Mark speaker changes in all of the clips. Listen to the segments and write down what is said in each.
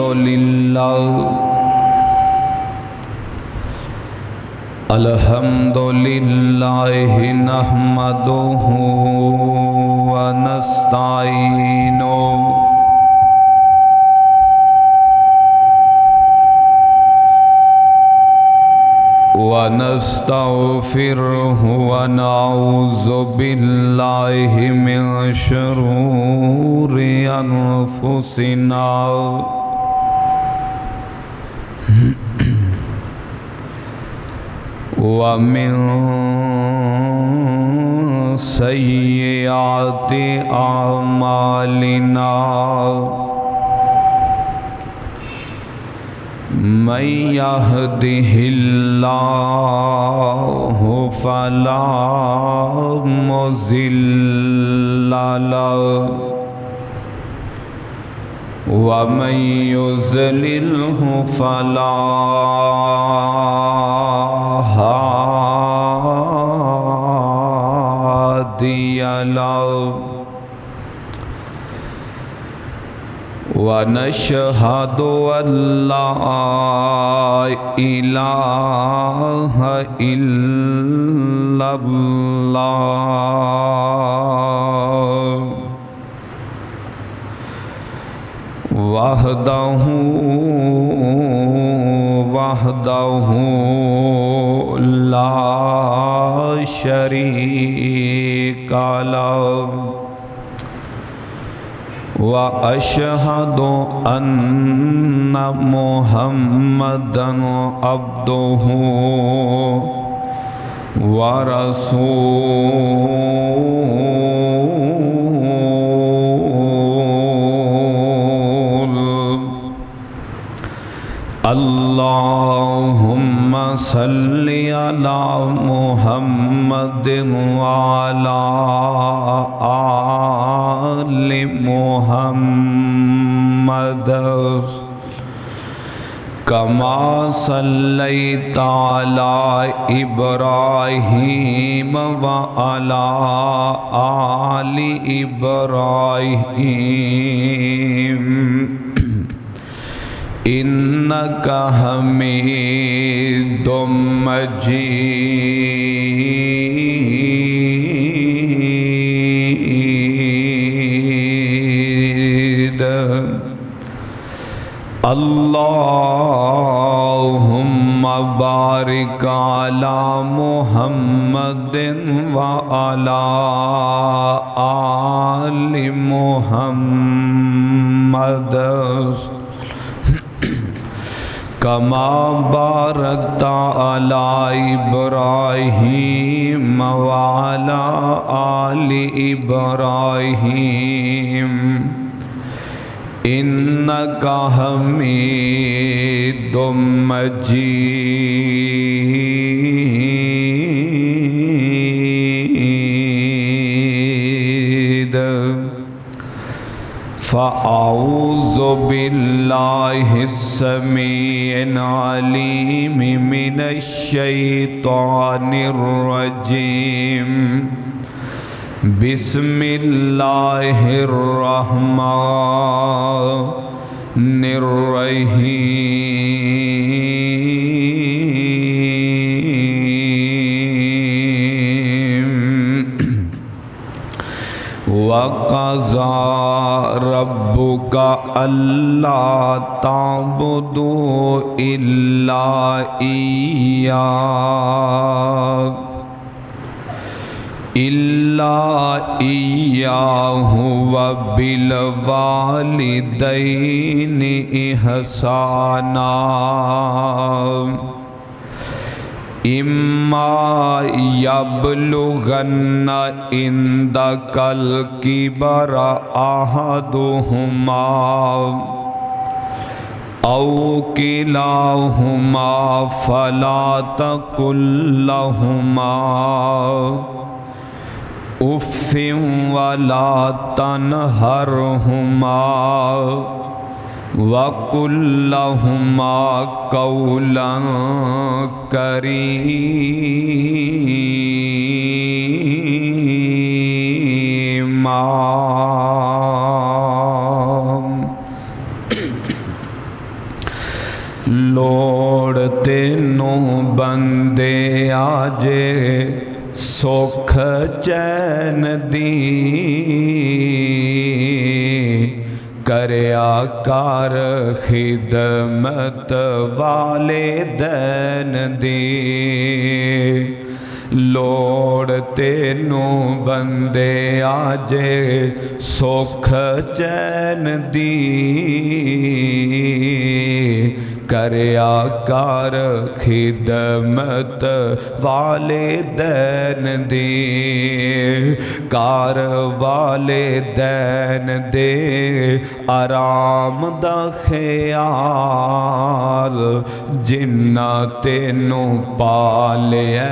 Speaker 1: لله نحمده ونستعينه ونستغفره ونعوذ بالله من شرور أنفسنا ومن سيئات أعمالنا من يهده الله فلا مضل له ومن يضلله فلا هادي له ونشهد أن لا إله إلا الله وحده لا شريك له وأشهد أن محمدًا عبده ورسوله اللهم صل على محمد وعلى آل محمد كما صليت على إبراهيم وعلى آل إبراهيم إنك حميد مجيد اللهم بارك على محمد وعلى آل محمد كما باركت على إبراهيم وعلى آل إبراهيم إنك حميد مجيد فأعوذ بالله السميع العليم من الشيطان الرجيم بسم الله الرحمن الرحيم وقضى ربك ألا تعبدوا إلا إياه وبالوالدين إحسانا إما يبلغن عندك الكبر أحدهما أو كلاهما فلا تقل لهما اف ولا تنهرهما وقل لهما قولا كريما ਲੋੜ ਤੈਨੂੰ ਬੰਦਿਆ ਜੇ ਸੁਖ ਚੈਨ ਦੀ, ਕਰਿਆ ਕਰ ਖਿਦਮਤ ਵਾਲੇ ਦੈਨ ਦੀ। ਲੋੜ ਤੈਨੂੰ ਬੰਦਿਆ ਜੇ ਸੁਖ ਚੈਨ ਦੀ, ਕਰਿਆ ਕਰ ਖਿਦਮਤ ਵਾਲੇ ਦੈਨ ਦੀ। ਕਾਰ ਵਾਲੇ ਦੈਨ ਦੇ ਆਰਾਮ ਦਾ ਖਿਆਲ, ਜਿੰਨਾ ਤੈਨੂੰ ਪਾਲਿਆ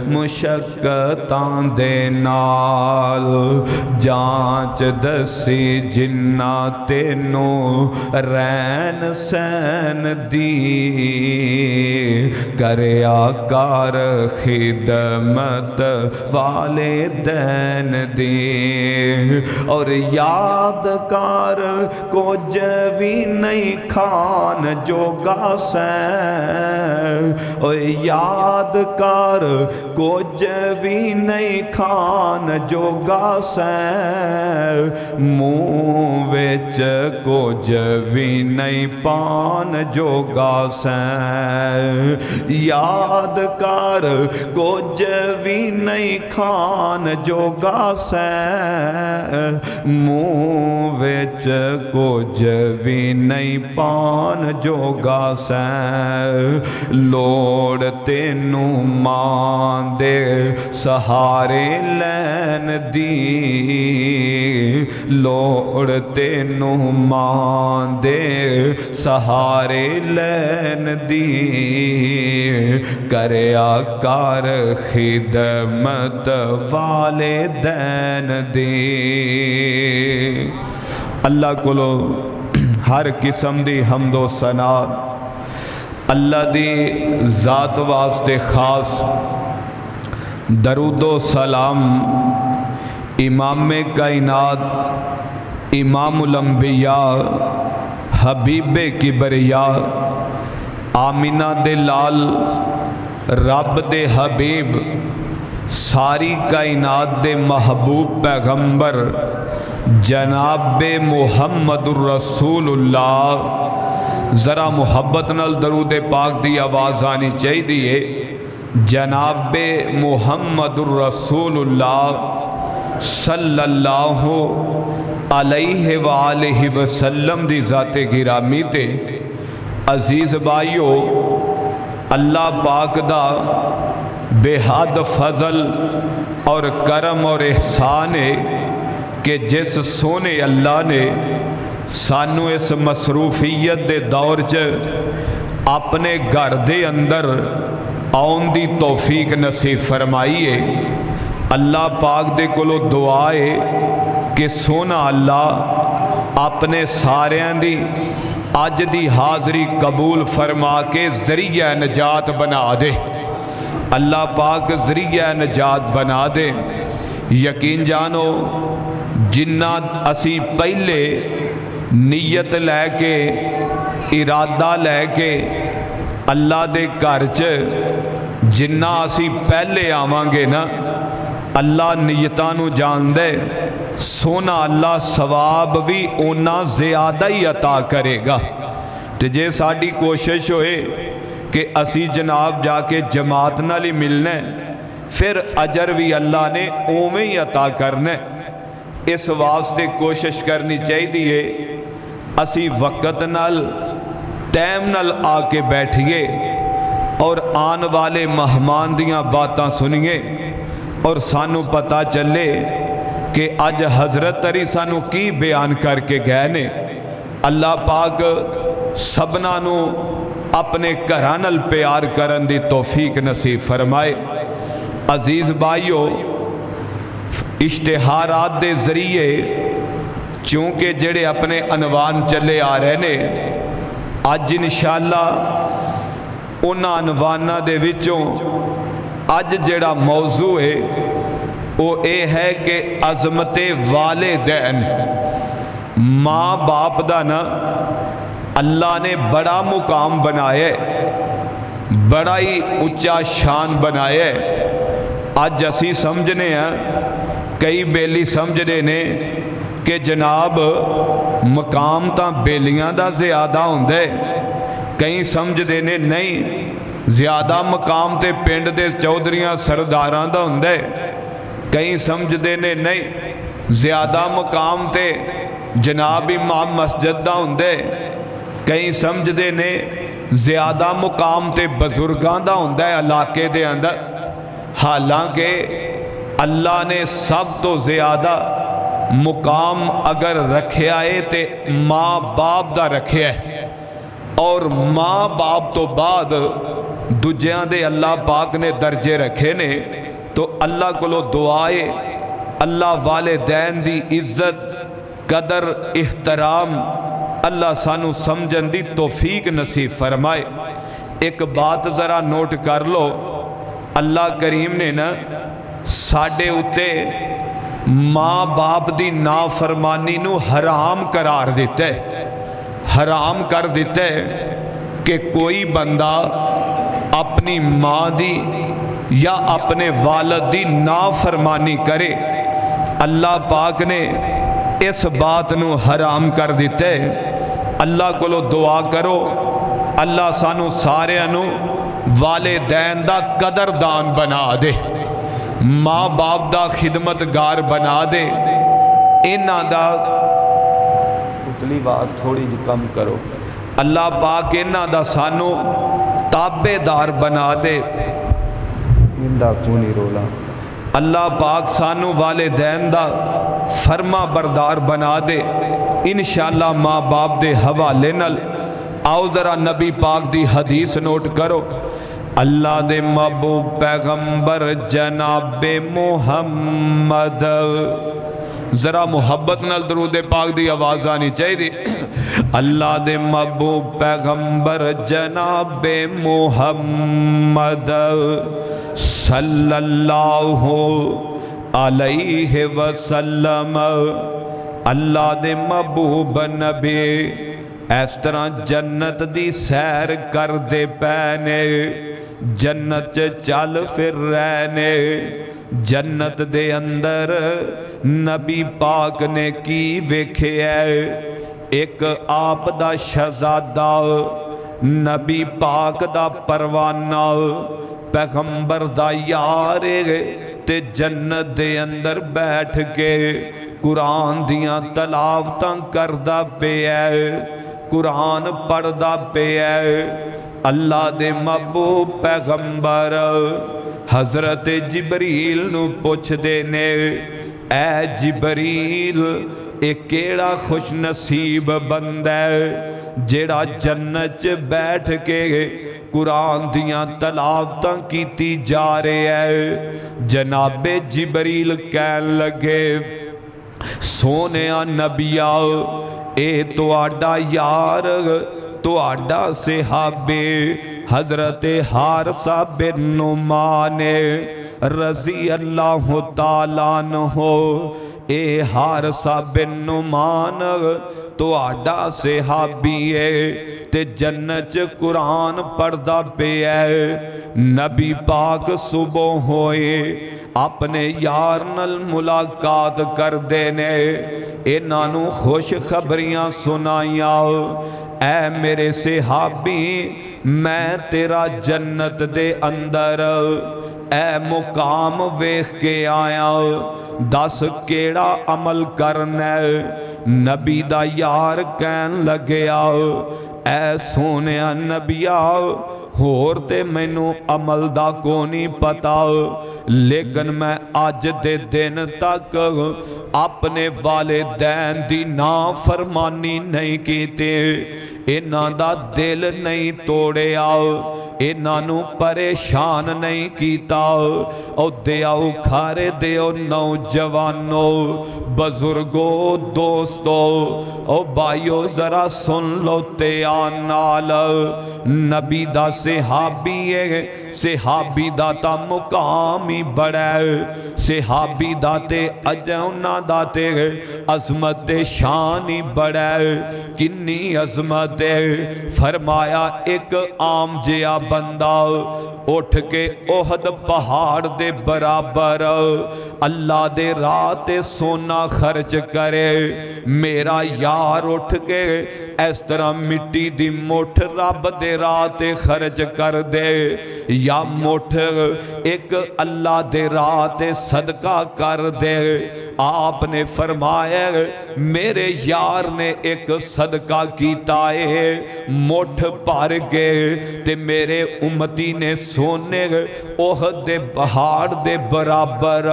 Speaker 1: ਮੁਸ਼ੱਕਤਾਂ ਦੇ ਨਾਲ। ਜਾਂਚ ਦਸੀ ਜਿੰਨਾ ਤੈਨੂੰ ਰਹਿਣ ਸਹਿਣ ਦੀ, ਕਰਿਆ ਕਰ ਖਿਦਮਤ ਵਾਲੇ ਦੈਨ ਦੀ। ਔਰ ਯਾਦ ਕਰ ਕੁਝ ਵੀ ਨਹੀਂ ਖਾਨ ਜੋਗਾ ਸੈ, ਓਏ ਯਾਦ ਕਰ ਕੁਝ ਵੀ ਨਹੀਂ ਖਾਨ ਜੋਗਾ ਸੈ। ਮੂੰਹ ਵਿੱਚ ਕੁਝ ਵੀ ਨਹੀਂ ਪਾਨ ਜੋਗਾ ਸੈ। ਯਾਦ ਕਰ ਕੁਝ ਵੀ ਨਹੀਂ ਖਾਨ ਜੋਗਾ ਸੈ। ਮੂੰਹ ਵਿੱਚ ਕੁਝ ਵੀ ਨਹੀਂ ਪਾਨ ਜੋਗਾ ਸੈ। ਲੋੜ ਤੈਨੂੰ ਮਾਂ ਦੇ ਸਹਾਰੇ ਲੈਣ ਦੀ, ਲੋੜ ਤੈਨੂੰ ਮਾਂ ਦੇ ਸਹਾਰੇ ਲੈਣ ਦੀ। ਕਰਿਆ ਕਰ ਖਿਦਮਤ ਵਾਲੇ ਦੈਨ ਦੀ। اللہ کو ہر قسم دی حمد و ثنا اللہ دی ذات واسطے خاص درود و سلام امام کائنات امام الانبیاء حبیب کبریاء آمینہ دے لال رب دے حبیب ساری کائنات دے محبوب پیغمبر جناب محمد الرسول اللہ ذرا محبت نال درود پاک دی آواز آنی چاہیے جناب محمد الرسول اللہ صلی اللہ علیہ وآلہ وسلم دی ذات گرامی تے عزیز بھائیو اللہ پاک دا بے حد فضل اور کرم اور احسان ہے کہ جس سونے اللہ نے سانو اس مصروفیت دے دور چ اپنے گھر دے اندر آن دی توفیق نصیب فرمائیے اللہ پاک دے کولو دعائے کہ سونا اللہ اپنے ساریاں دی آج دی حاضری قبول فرما کے ذریعہ نجات بنا دے اللہ پاک ذریعہ نجات بنا دے یقین جانو جنہ اسی پہلے نیت لے کے ارادہ لے کے اللہ دے گھر چ جنہ اسی پہلے آوانگے نا اللہ نیتانو جان دے سونا اللہ ثواب بھی اونا زیادہ ہی عطا کرے گا تو جے ساڑی کوشش ہوئے کہ اسی جناب جا کے جماعت نال ہی ملنے پھر اجر بھی اللہ نے اومیں ہی عطا کرنے اس واسطے کوشش کرنی چاہیے اسی وقت نال ٹائم نال آ کے بیٹھئے اور آن والے مہمان دیاں باتاں سنیے اور سانو پتا چلے کہ آج حضرت علی سانو کی بیان کر کے گئے نے اللہ پاک سبنا نو اپنے گھرانل پیار کرن دی توفیق نصیب فرمائے عزیز بھائیو اشتہارات دے ذریعے چونکہ جڑے اپنے عنوان چلے آ رہے نے آج انشاءاللہ انہاں عنوانہ دے وچوں آج جڑا موضوع ہے وہ اے ہے کہ عظمت والدین ماں باپ دا نا اللہ نے بڑا مقام بنایا ہے، بڑا ہی اچا شان بنایا ہے۔ اج اسی سمجھنے ہیں، کئی بیلی سمجھنے نے کہ جناب مقام تاں بیلیاں دا زیادہ ہوندے، کئی سمجھتے نے نہیں زیادہ مقام تے پنڈ دے چودھریاں سرداراں دا ہوندے، کئی سمجھتے نے نہیں زیادہ مقام تے جناب امام مسجد دا ہوندے، کئی سمجھتے نے زیادہ مقام تے بزرگاں دا ہوندا ہے علاقے دے اندر۔ حالانکہ اللہ نے سب تو زیادہ مقام اگر رکھیا ہے تے ماں باپ دا رکھیا ہے، اور ماں باپ تو بعد دجیاں دے اللہ پاک نے درجے رکھے نے۔ تو اللہ کو دعائے اللہ والدین دی عزت قدر احترام اللہ سانو سمجھن دی توفیق نصیب فرمائے۔ ایک بات ذرا نوٹ کر لو، اللہ کریم نے نا ساڈے اتے ماں باپ دی نافرمانی نو حرام قرار دیتا ہے، حرام کر دیتا ہے کہ کوئی بندہ اپنی ماں دی یا اپنے والد دی نافرمانی کرے۔ اللہ پاک نے اس بات نو حرام کر دیتا ہے۔ اللہ کو دعا کرو اللہ سانو سارے انو والدین دا قدردان بنا دے، ماں باپ دا خدمتگار بنا دے، انہاں دا اتلی بات تھوڑی جی کم کرو، اللہ پاک انہاں دا سانو تابع دار بنا دے۔ اندہ کونی رولا، اللہ پاک سانو والدین دا فرما بردار بنا دے۔ انشاءاللہ ماں باپ دے حوالے نل آؤ ذرا نبی پاک دی حدیث نوٹ کرو۔ اللہ دے محبوب پیغمبر جناب محمد، ذرا محبت نال درود پاک دی آواز آنی چاہیے۔ اللہ دے محبوب پیغمبر جناب محمد صلی اللہ علیہ وسلم، اللہ دے محبوب نبی اس طرح جنت دی سیر کر دے پینے، جنت چل پھر رہنے۔ جنت دے اندر نبی پاک نے کی ویکھے ہے، ایک آپ دا شہزادہ نبی پاک دا پروانہ پیغمبر دا یار تے جنت دے اندر بیٹھ کے قرآن دیاں تلاوتاں کردہ پہ ہے، قرآن پڑھدا پہ ہے۔ اللہ دے محبوب پیغمبر حضرت جبریل نو پوچھ دینے، اے جبریل اے کیڑا خوش نصیب بندہ ہے جیڑا جنت بیٹھ کے قرآن دیاں تلاوتاں کیتی جا رہے ہے۔ جناب جبریل کہن لگے، سونیا نبیا اے تو آڈا یار تو آڈا صحابے حضرت حارثہ بن نعمان رضی اللہ تعالیٰ عنہ، اے حارثہ بن نعمان تو آڈا صحابی ہے تے جنت قرآن پڑھدا پہ ہے۔ نبی پاک صبح ہوئے اپنے یار نل ملاقات کر دینے، انہاں نو خوش خبریاں سنائیاں، اے میرے صحابی میں تیرا جنت دے اندر اے مقام ویکھ کے آیا، دس کیڑا عمل کرنا ہے۔ نبی دا یار کہن لگیا، اے سونیا نبیا ہور تے مینوں عمل دا کونی پتا، لیکن میں آج دے دن تک اپنے والدین دی نافرمانی نہیں کیتے، انہاں دا دل نہیں توڑیا، انہاں نو پریشان نہیں کیتا۔ او دیاؤ کھارے دیو نوجوانو بزرگو دوستو او بھائیو ذرا سن لو تیان نال، نبی دا صحابی ہے، صحابی دا تا مقام ہی بڑا ہے، صحابی دا تے اجونا دا تے عظمت شان ہی بڑا ہے۔ کنی عظمت واسطے فرمایا ایک عام جیا بندہ اٹھ کے احد پہاڑ دے برابر اللہ دے راہ تے سونا خرچ کرے، میرا یار اٹھ کے اس طرح مٹی دی مٹھ رب دے راہ تے خرچ کر دے، یا مٹھ ایک اللہ دے راہ تے صدقہ کر دے۔ آپ نے فرمایا میرے یار نے ایک صدقہ کیتا ہے، مٹھ پار کے تے میرے امتی نے سونے احد دے پہاڑ دے برابر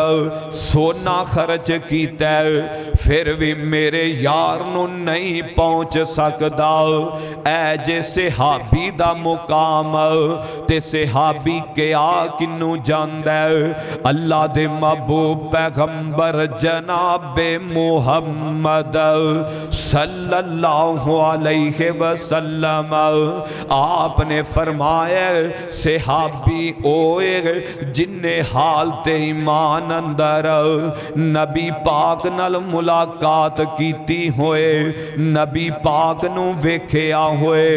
Speaker 1: سونا خرچ کیتا ہے، پھر بھی میرے یار نو نہیں پہنچ سکدا۔ اے جے صحابی دا مقام تے صحابی کیا کنوں جاندا ہے؟ اللہ دے محبوب پیغمبر جناب محمد صلی اللہ علیہ وسلم، آپ نے فرمایا صحابی اوئے جن حالت ایمان اندر نبی پاک نال ملاقات کیتی ہوئے، نبی پاک نو ویکھیا ہوئے،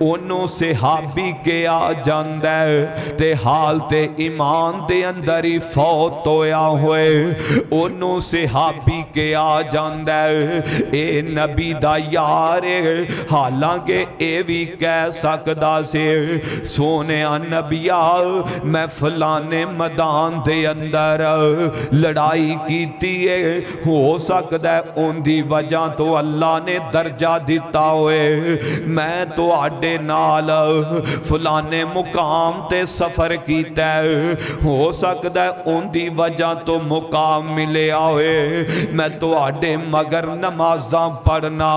Speaker 1: انہوں صحابی کیا جاندہ ہے تے حالت ایمان دے اندر ہی فوت ہویا ہوئے، انہوں صحابی کیا جاندہ ہے اے نبی دا یار، حالانکہ اے بھی کہہ سکدا سے سونے نبیا میں فلانے میدان دے اندر لڑائی کیتی ہے، ہو سکتا ہے ان دی وجہ تو اللہ نے درجہ دیتا ہوئے، میں تو آڈے نال فلانے مقام تے سفر کیتا ہے، ہو سکتا ہے ان دی وجہ تو مقام ملے ہوئے، میں تو آڈے مگر نمازاں پڑھنا،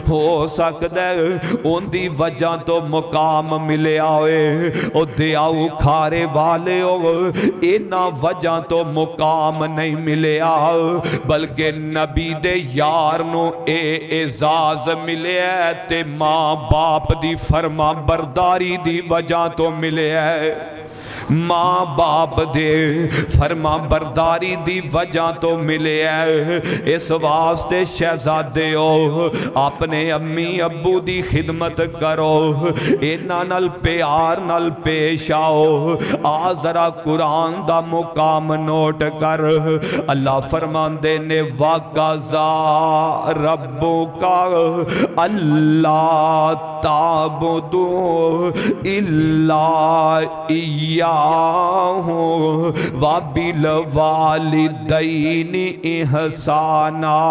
Speaker 1: ہو سکتا ہے ان دی وجہ تو مقام ملے ہوئے، او دیاؤ کھارے والے ہو اینا وجہ تو مقام نہیں ملے بلکہ نبی دے یار نو اے اعزاز ملے ہے تے ماں باپ دی فرما برداری دی وجہ تو ملے ہے، ماں باپ دے فرما برداری دی وجہ تو ملے ہے۔ اس واسطے شہزادے ہو اپنے امی ابو دی خدمت کرو، اینا نال پیار نال پیش آؤ۔ ذرا قرآن دا مقام نوٹ کر، اللہ فرماندے نے وَقَضَىٰ رَبُّكَ أَلَّا تَعْبُدُوا إِلَّا إِيَّاهُ وَبِالْوَالِدَيْنِ إِحْسَانًا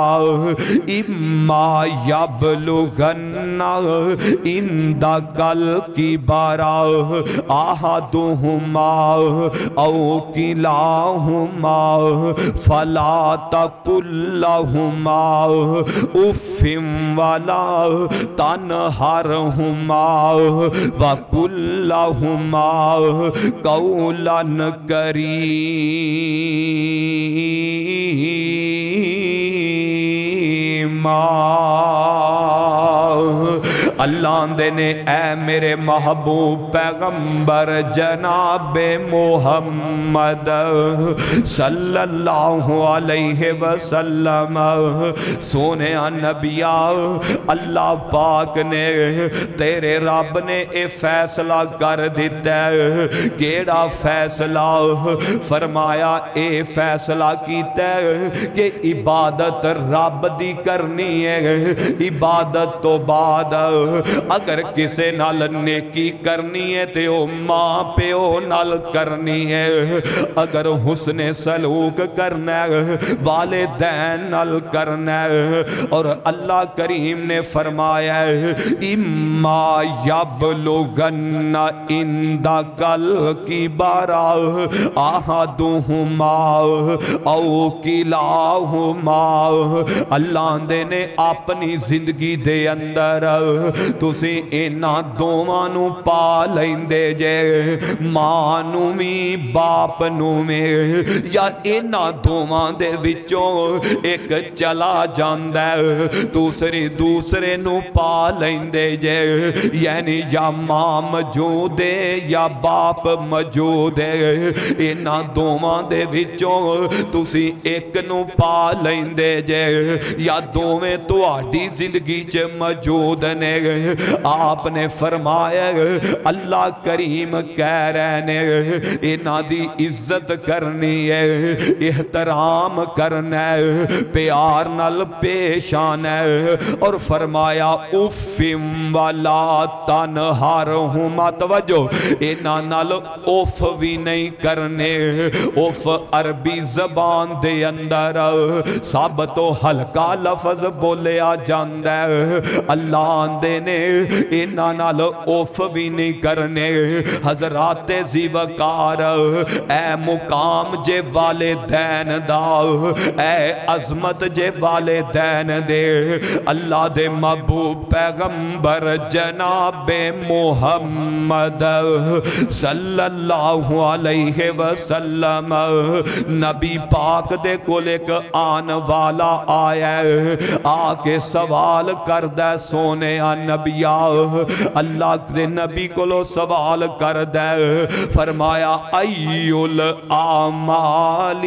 Speaker 1: إِمَّا يَبْلُغَنَّ عِندَكَ الْكِبَرَ أَحَدُهُمَا أَوْ كِلَاهُمَا فَلَا تَقُل لَّهُمَا أُفٍّ وَلَا تَنْهَرْهُمَا وَقُل لَّهُمَا قَوْلًا كَرِيمًا۔ اللہ نے اے میرے محبوب پیغمبر جناب محمد صلی اللہ علیہ وسلم سونے نبیا، اللہ پاک نے تیرے رب نے اے فیصلہ کر دیتا ہے، کیڑا فیصلہ؟ فرمایا اے فیصلہ کیتا ہے کہ عبادت رب دی کرنی ہے، عبادت تو بعد اگر کسے نال نیکی کرنی ہے تے او ماں پیو نال کرنی ہے، اگر حسن سلوک کرنا ہے والدین نال کرنا ہے، اور اللہ کریم نے فرمایا ہے اما یبلغن عندک الکبر احدہما او کلاہما، اللہ نے اپنی زندگی دے اندر تسی اینا دوواں نو پا لیندے جے، ماں نو بھی باپ نو میں، یا اینا دوواں دے وچوں ایک چلا جاندہ دوسرے نو پا لیندے جے، یعنی یا ماں موجود ہے یا باپ موجود ہے، اینا دوواں دے وچوں تسی ایک نو پا لیندے جے، یا دوویں تہاڈی زندگی چ موجود نے، آپ نے فرمایا اللہ کریم کہہ رہے ہیں انہاں دی عزت کرنی ہے، احترام کرنا ہے، پیار نال پیش آنا ہے، اور فرمایا اوفم ولا تنہرہما، توجہ انہاں نال اوف بھی نہیں کرنے۔ اوف عربی زبان دے اندر سب تو ہلکا لفظ بولیا جاندا ہے، اللہ آندے نے انہاں نال اوف بھی نہیں کرنے۔ حضرات زیوکار اے مقام جے والدین دا، اے عظمت جے والدین دے، اللہ دے محبوب پیغمبر جناب محمد صلی اللہ علیہ وسلم، نبی پاک دے کول ایک آن والا آیا ہے، آ کے سوال کردہ سونے نبیا، اللہ دے نبی کولو سوال کردہ، فرمایا ایّ الاعمال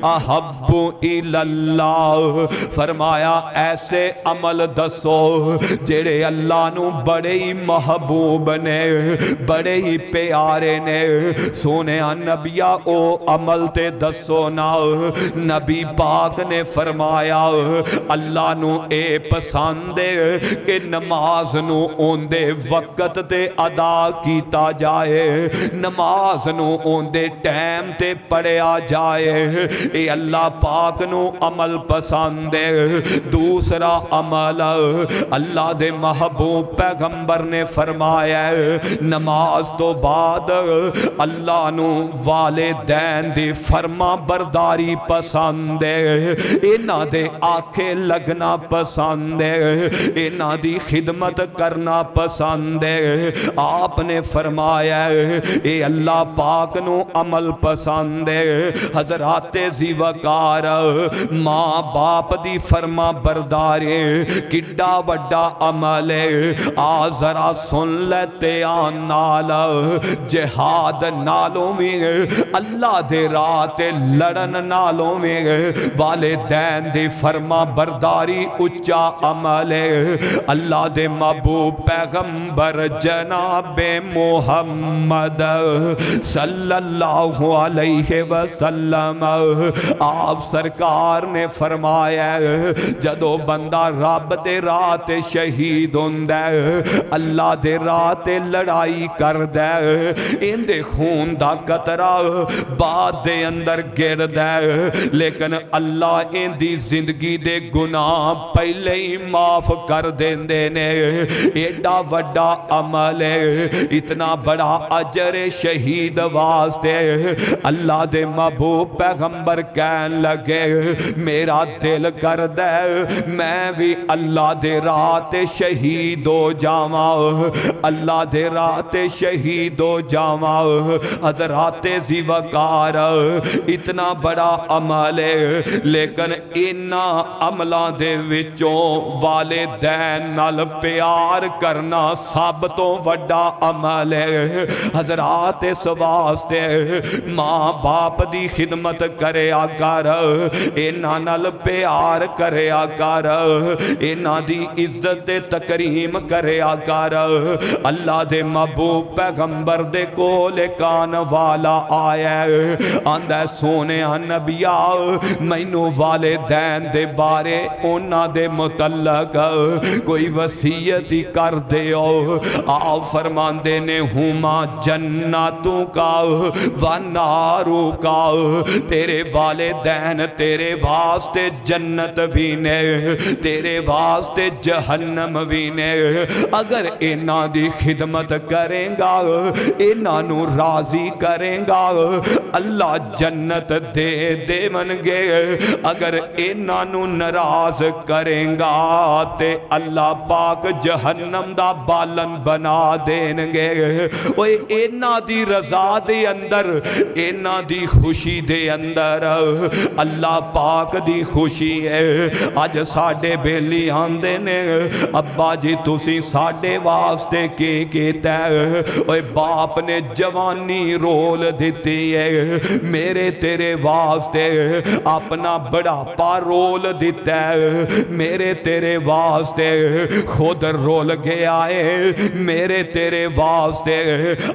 Speaker 1: احب الاللہ، فرمایا ایسے عمل دسو جڑے اللہ نو بڑے ہی محبوب نے، بڑے ہی پیارے نے۔ سونے نبیا او عمل تے دسو نا۔ نبی پاک نے فرمایا اللہ نو اے پسند ہے کہ نماز نو اوندے وقت تے ادا کیتا جائے، نماز نو اوندے ٹائم تے پڑھیا جائے، اے اللہ پاک نو عمل پسند ہے۔ دوسرا عمل اللہ دے محبوب پیغمبر نے فرمایا نماز تو بعد اللہ نو والدین دی فرما برداری پسند ہے، انہاں دے آنکھیں لگنا پسند ہے، انہاں دی خدمت کرنا پسند ہے۔ آپ نے فرمایا اے اللہ پاک نو عمل پسند ہے۔ حضرات زیوکار ماں باپ دی فرما برداری کڈا وڈا عمل ہے، آ ذرا سن لیتے آن نال، جہاد نالوں میں اللہ دے راہ تے لڑن نالوں میں والدین دی فرما برداری اچا عمل ہے۔ اللہ دے محبوب پیغمبر جناب محمد صلی اللہ علیہ وسلم، آپ سرکار نے فرمایا جدو بندہ رب دے راہ تے شہید ہوندا ہے، اللہ دے راہ تے لڑائی کردا ہے، ان دے خون دا قطرہ بعد دے اندر گردا ہے، لیکن اللہ ان دی زندگی دے گناہ پہلے ہی معاف کر دیندے نے۔ ایڈا وڈا عمل ہے، اتنا بڑا اجر شہید واسطے اللہ دے محبوب پیغمبر کہن لگے میرا دل کردا ہے میں بھی اللہ دے راہ تے شہید ہو جاواں، اللہ دے راہ تے شہید ہو جاواں۔ حضرات زیوکار اتنا بڑا عمل ہے، لیکن انہاں عملاں دے وچوں والدین نال پیار کرنا سب تو وڈا عمل ہے۔ حضرات اس واسطے ماں باپ دی خدمت کریا کر، انہاں نال پیار کریا کر، انہاں دی عزت تے تکریم کریا کر۔ اللہ دے محبوب پیغمبر دے کول کان والا آیا آندا سونے نبیا مینوں والدین دے بارے انہاں دے متعلق کوئی وصیت ہی کر دیو۔ آپ فرماندے نے ہما جنتوں کا وناروں کا، تیرے والدین تیرے واسطے جنت بھی نے، تیرے واسطے جہنم بھی نے۔ اگر انہاں دی خدمت کریں گا، انہاں نو راضی کریں گا، اللہ جنت دے دے من گے۔ اگر انہاں نو ناراض کریں گا تے اللہ پاک جہنم دا بالن بنا دین گے۔ اوے انہاں دی رضا دے اندر، انہاں دی خوشی دے اندر اللہ پاک دی خوشی ہے۔ اج ساڈے بیلی آندے نے ابا جی تسی ساڈے واسطے کی کیتا ہے، اوے باپ نے جوانی رول دیتی ہے، میرے تیرے واسطے اپنا بڑھاپا رول دیتا ہے، میرے تیرے واسطے خود رول گیا ہے میرے تیرے واسطے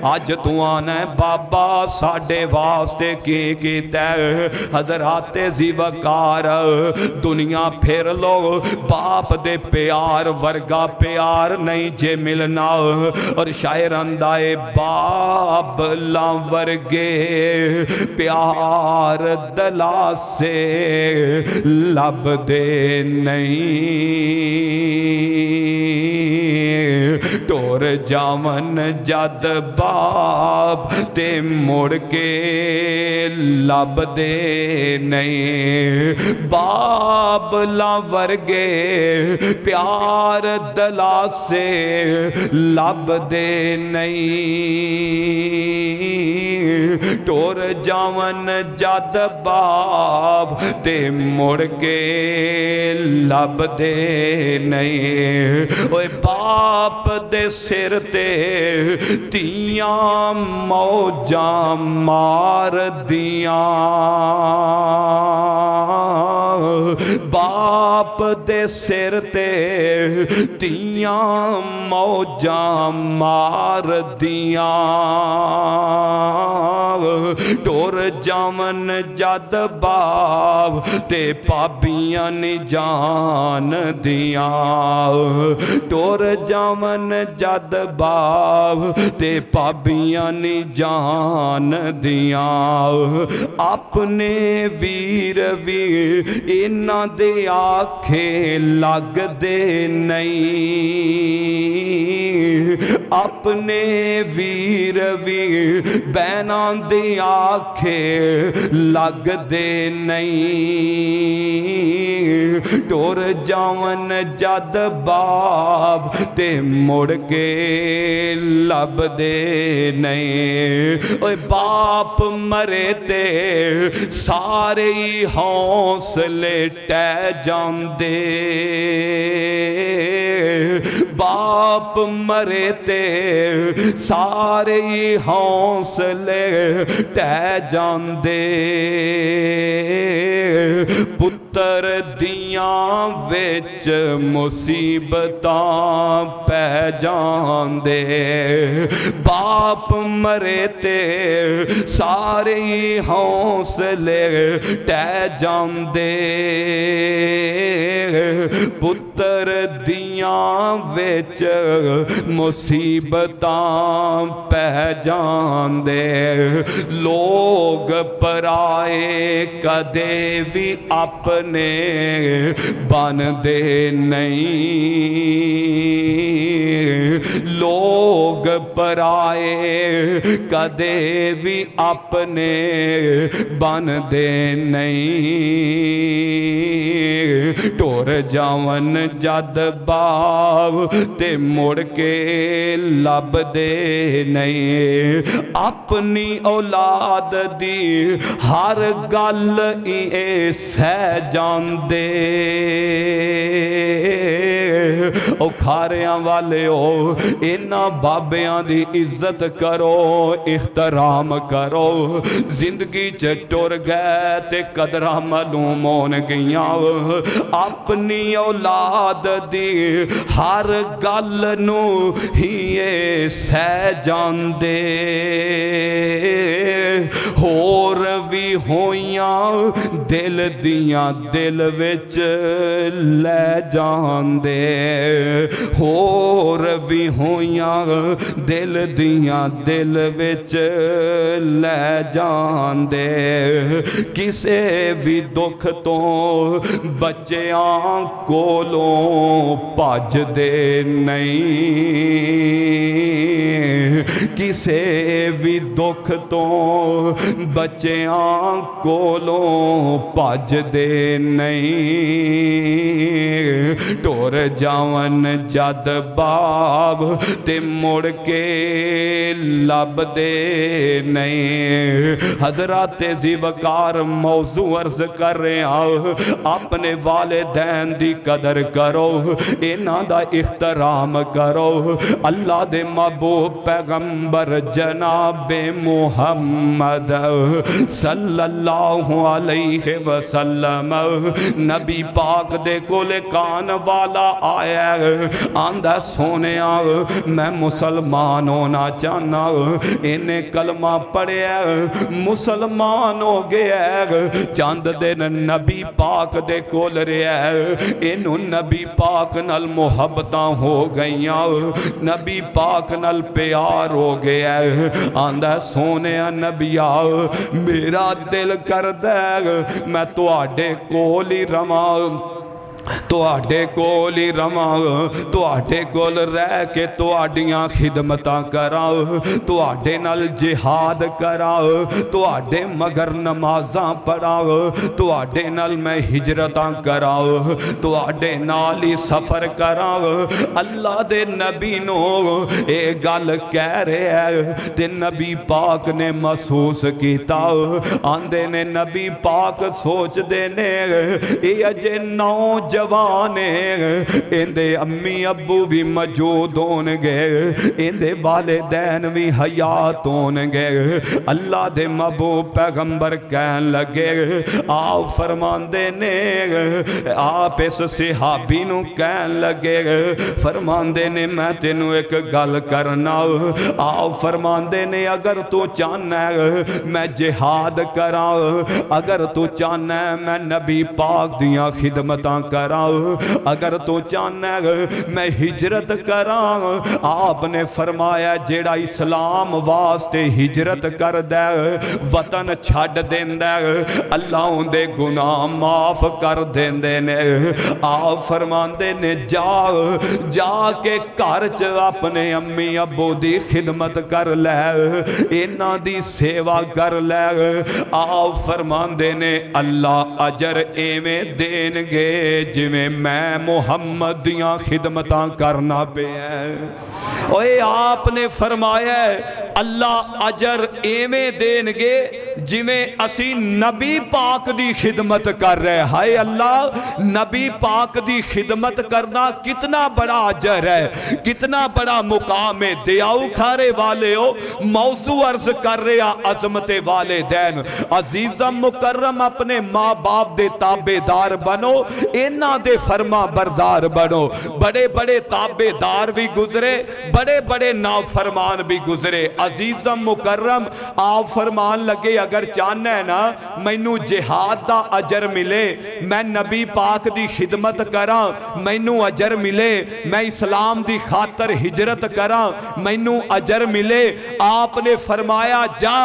Speaker 1: اج تو آنا ہے بابا ساڑھے واسطے کی کیتا ہے حضرات زی وقار دنیا پھر لو باپ دے پیار ورگا پیار نہیں جے ملنا اور شاعر اندائے باپ ورگے پیار دلا سے لب دے نہیں ٹور جاون جد باپ تے مڑ کے لب دے نہیں باپ ورگے پیار دلا سے لب دے نہیں ٹور جاون جد باپ تے مڑ کے لب دے نہیں اوے باپ دے سر تے تیاں موجاں مار دیاں باپ دے سر تے تیاں موجاں مار دیاں ٹور جاون جد باپ تے پابیاں نی جان دیاں ٹور جاون جد باپ تے پابیاں نی جان دیاں اپنے ویر انہاں دے آکھے لگ دے نہیں اپنے ویر بیناں دے آکھے لگ دے نہیں ٹور جاون جد باپ تے مڑ کے لب دے نہیں اوے باپ مرے تے سارے حوصلے ٹہ جاندے باپ مرے تے سارے حوصلے ٹہ جاندے پتر دیاں وچ مصیبتاں پہ جاندے باپ مرے تے سارے حوصلے ٹہ جاندے پتر دیاں وچ مصیبتاں پہ جاندے لوگ پرائے کدے بھی اپنے بن دے نہیں لوگ پرائے کدے بھی اپنے بن دے نہیں ٹور جاون جد باپ تے مڑ کے لب دے نہیں اپنی اولاد دی ہر گل اے سہ جاندے او کھاریاں والے ہو انہاں بابیاں دی عزت کرو احترام کرو زندگی چ ٹر گئے تے قدرہ معلوم ہون گیاں اپنی اولاد دی ہر گل نو ہی سہ جاندے ہور بھی ہویاں دل دیاں دل وچ لے جاندے ہور بھی ہویاں دل دیاں دل وچ لے جاندے کسے بھی دکھ تو بچیاں کولوں پاج دے نہیں کسے بھی دکھ تو بچیاں کولوں پاج دے نہیں ٹور جاون جد باپ تے مڑ کے لب دے نہیں حضرات ذی وقار موضوع عرض کر رہے ہیں اپنے والدین دی قدر کرو انہاں دا احترام کرو اللہ دے محبوب پیغمبر جناب جناب محمد صلی اللہ علیہ وسلم نبی پاک دے کولے کان والا آیا آندہ سونیا میں مسلمان ہونا چاہنا انہیں کلمہ پڑھیا مسلمان ہو گیا چاند دن نبی پاک دے کول رہا انہوں نبی پاک نال محبتاں ہو گئیاں نبی پاک نال پیار ہو گیا آندہ سونیا نبیا میرا دل کر دے میں تو آڈے کولی رواں تو آڈے کول ہی رواں تو آڈے کول رہ کے تو آڈیاں خدمتاں کراؤ تو آڈے نال جہاد کراؤ تو آڈے مگر نمازاں پڑھاؤ تو آڈے نال میں ہجرتاں کراؤ تو آڈے نال ہی سفر کراؤ اللہ دے نبی نو اے گل کہہ رہے ہیں تے نبی پاک نے محسوس کیتا آندے نے نبی پاک سوچ دینے اے اجے نوجوانے اندے امی ابو بھی موجود ہونگے اندے والدین بھی حیات ہونگے اللہ دے محبوب پیغمبر کہن لگے آپ فرمان دینے آپ اس صحابی نو کہن لگے فرمان دینے میں تینوں ایک گل کرنا آپ فرمان دینے اگر تو چاہنا ہے میں جہاد کراں اگر تو چاہنا ہے میں نبی پاک دیاں خدمتاں کراں اگر تو چاہنا ہے میں ہجرت کراں آپ نے فرمایا جیڑا اسلام واسطے ہجرت کر دے وطن چھڑ دین دے اللہ ان دے گناہ معاف کر دین دے نے آپ فرمان دے نے جا کے کارچ اپنے امی ابو دی خدمت کر لے اینا دی سیوا کر لے آپ فرمان دے نے اللہ اجر ایمیں دین گے جویں میں محمد دیاں خدمتاں کرنا پہ ہے اوے آپ نے فرمایا اللہ اجر ایمیں دین گے جویں اسی نبی پاک دی خدمت کر رہے ہائے اللہ نبی پاک دی خدمت کرنا کتنا بڑا اجر ہے کتنا بڑا مقام ہے دیاؤ کھارے والے ہو موضوع عرض کر رہے عظمت والدین عزیزم مکرم اپنے ماں باپ دے تابعدار بنو اینا دے فرما بردار بنو بڑے بڑے تابعدار بھی گزرے بڑے بڑے نافرمان بھی گزرے عزیزم مکرم آپ فرمان لگے اگر چاہنا ہے نا مینوں جہاد دا اجر ملے میں نبی پاک دی خدمت کراں مینوں اجر ملے میں اسلام دی خاطر ہجرت کراں مینوں اجر ملے آپ نے فرمایا جا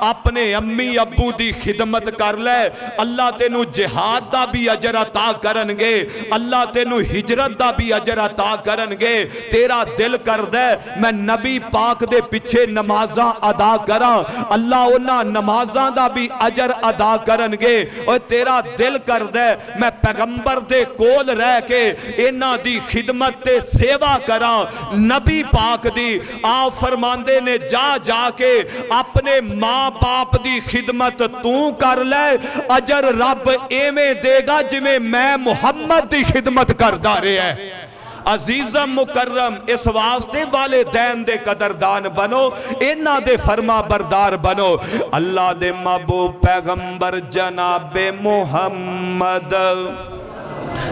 Speaker 1: اپنے امی ابو دی خدمت کر لے اللہ تینوں جہاد دا بھی اجر عطا کرنگے اللہ تینوں ہجرت دا بھی اجر عطا کرنگے تیرا دل کر دے میں نبی پاک دے پچھے نمازاں ادا کراں اللہ انہاں نمازاں دا بھی اجر ادا کرنگے اور تیرا دل کر دے میں پیغمبر دے کول رہ کے انہاں دی خدمت تے سیوا کراں نبی پاک دی آپ فرماندے نے جا کے اپنے ماں باپ دی خدمت تو کر لے اجر رب ایمیں دے گا جویں میں محمد دی خدمت کر دارے ہیں عزیزم مکرم اس واسطے والدین دے قدردان بنو اینا دے فرما بردار بنو اللہ دے محبوب پیغمبر جناب محمد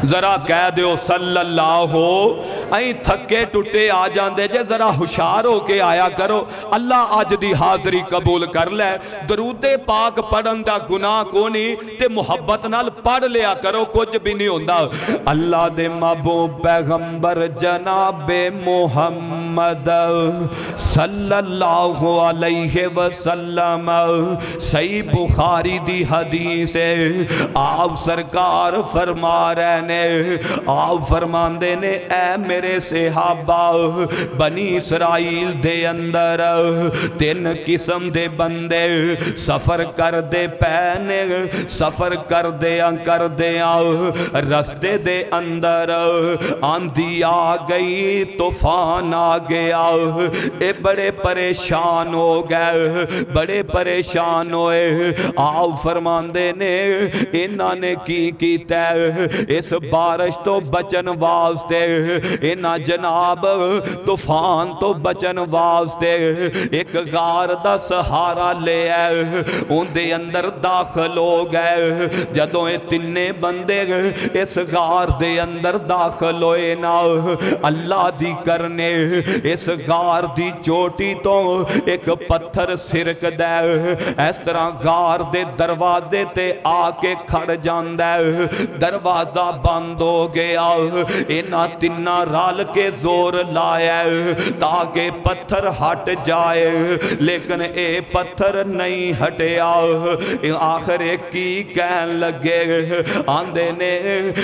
Speaker 1: ذرا کہہ دیو صلی اللہ ہو این تھکے ٹوٹے آ جاندے جے ذرا ہوشیار ہو کے آیا کرو اللہ آج دی حاضری قبول کر لے درود پاک پڑھن دا گناہ کونی تے محبت نال پڑھ لیا کرو کچھ بھی نہیں ہوندا اللہ دے محبوب پیغمبر جناب محمد صلی اللہ علیہ وسلم صحیح بخاری دی حدیث ہے آپ سرکار فرما رہے آپ فرمان دینے اے میرے صحابہ بنی اسرائیل دے اندر 3 قسم دے بندے سفر کر دے پینے سفر کر دے رستے دے اندر آندھی آ گئی طوفان آ گیا اے بڑے پریشان ہو گئے بڑے پریشان ہوئے آپ فرمان دینے انہاں نے کی کیتا ہے اس اس بارش تو بچن واسطے، اینا جناب طوفان تو بچن واسطے ایک غار دا سہارا لے آئے، ان دے اندر داخل ہو گئے۔ جدوں یہ تینے بندے اس غار دے اندر داخل ہوئے نا، اللہ دی کرنے اس غار دی چوٹی تو ایک پتھر سرک دے، اس طرح غار دے دروازے تے آ کے کھڑ جاندے، دروازہ بند ہو گیا۔ اینا تینہ رال کے زور لائے تاکہ پتھر ہٹ جائے، لیکن اے پتھر نہیں ہٹیا۔ آخر ایک کی کہن لگے، آندے نے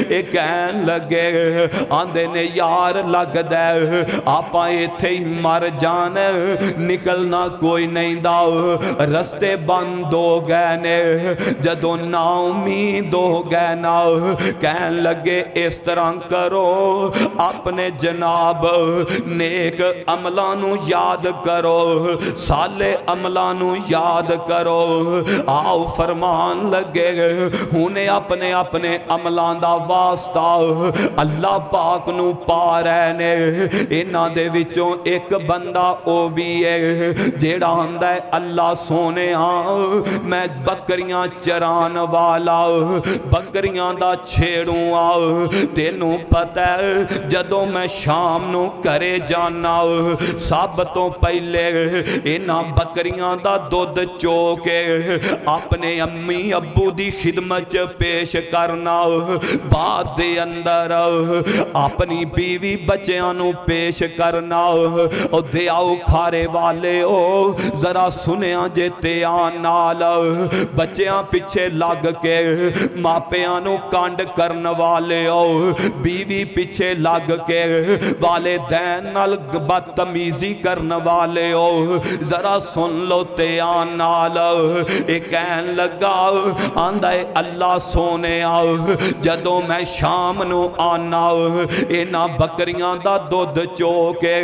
Speaker 1: ایک کہن لگے، آندے نے یار لگ دے آپا ایتھے ہی مر جانے، نکلنا کوئی نہیں دا، رستے بند ہو گئے نے۔ جدوں نا امید ہو گئے نا، کہن لگے اس طرح کرو، اپنے جناب نیک عملانو یاد کرو، صالح عملانو یاد کرو۔ آؤ فرمان لگے انہیں اپنے اپنے عملان دا واسطہ اللہ پاک نو پا رہنے۔ انہاں دے وچوں ایک بندہ او بھی ہے جیڑا ہندہ ہے اللہ سونے ہاں میں بکریاں چران والا، بکریاں دا چھیڑوں آؤ، تینوں پتہ ہے جدوں میں شام نو کرے جانا، سب تو پہلے انہاں بکریاں دا دودھ چوکے اپنے امی ابو دی خدمت پیش کرنا، بعد دے اندر اپنی بیوی بچیاں نو پیش کرنا۔ او دے آؤ کھارے والے او ذرا سنیاں جے تیان نال، بچیاں پیچھے لگ کے ماپیاں نو کانڈ کرن والے او، بیوی پیچھے لگ کے والدین نال بدتمیزی کرن والے او، ذرا سن لو تیان نال۔ ایک کہن لگا آندہ اللہ سونے آؤ، جدوں میں شام نو آنا اینا بکریاں دا دودھ چوکے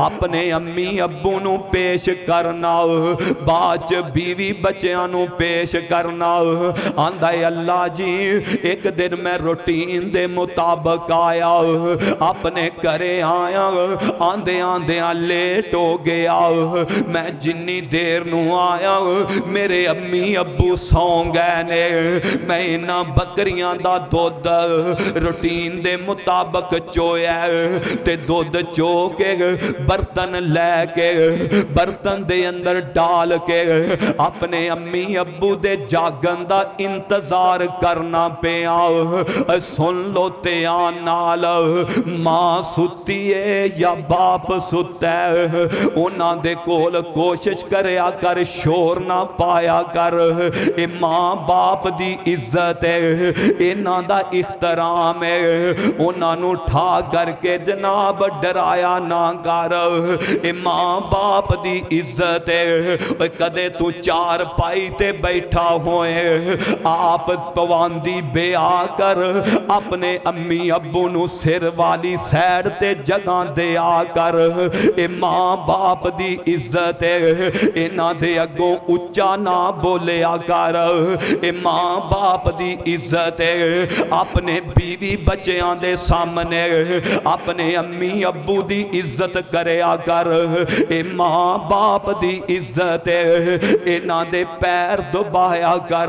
Speaker 1: اپنے امی ابو نو پیش کرنا، باچ بیوی بچیاں نو پیش کرنا۔ آندہ اللہ جی ایک دن میں روٹین دے مطابق آیا، اپنے کرے آیا، آندے آندے لیٹ ہو گیا، میں جنی دیر نو آیا میرے امی ابو سون گئے نے، میں انہاں بکریاں دا دودھ روٹین دے مطابق چویا تے دودھ چو کے برتن لے کے برتن دے اندر ڈال کے اپنے امی ابو دے جاگن دا انتظار کرنا پہ آؤ۔ سن لو تیان نال، ماں ستی ہے یا باپ ستا ہے، انہاں دے کول کوشش کریا کر شور نہ پایا کر، اے ماں باپ دی عزت ہے، انہاں دا احترام ہے، انہاں نو ٹھا کر کے جناب ڈرایا نہ کر، اے ماں باپ دی عزت ہے۔ کدے تو چار پائی تے بیٹھا ہوئے آپ پواندی بے آ کر اپنے امی ابو نو سر والی سیڑ تے جگہ دے آ کر، اے ماں باپ دی عزت ہے، انہاں دے اگوں اچھا نہ بولے آکار، اے ماں باپ دی عزت ہے، اپنے بیوی بچیاں دے سامنے اپنے امی ابو دی عزت کرے آکار، اے ماں باپ دی عزت ہے، انہاں دے پیر دبایا کر،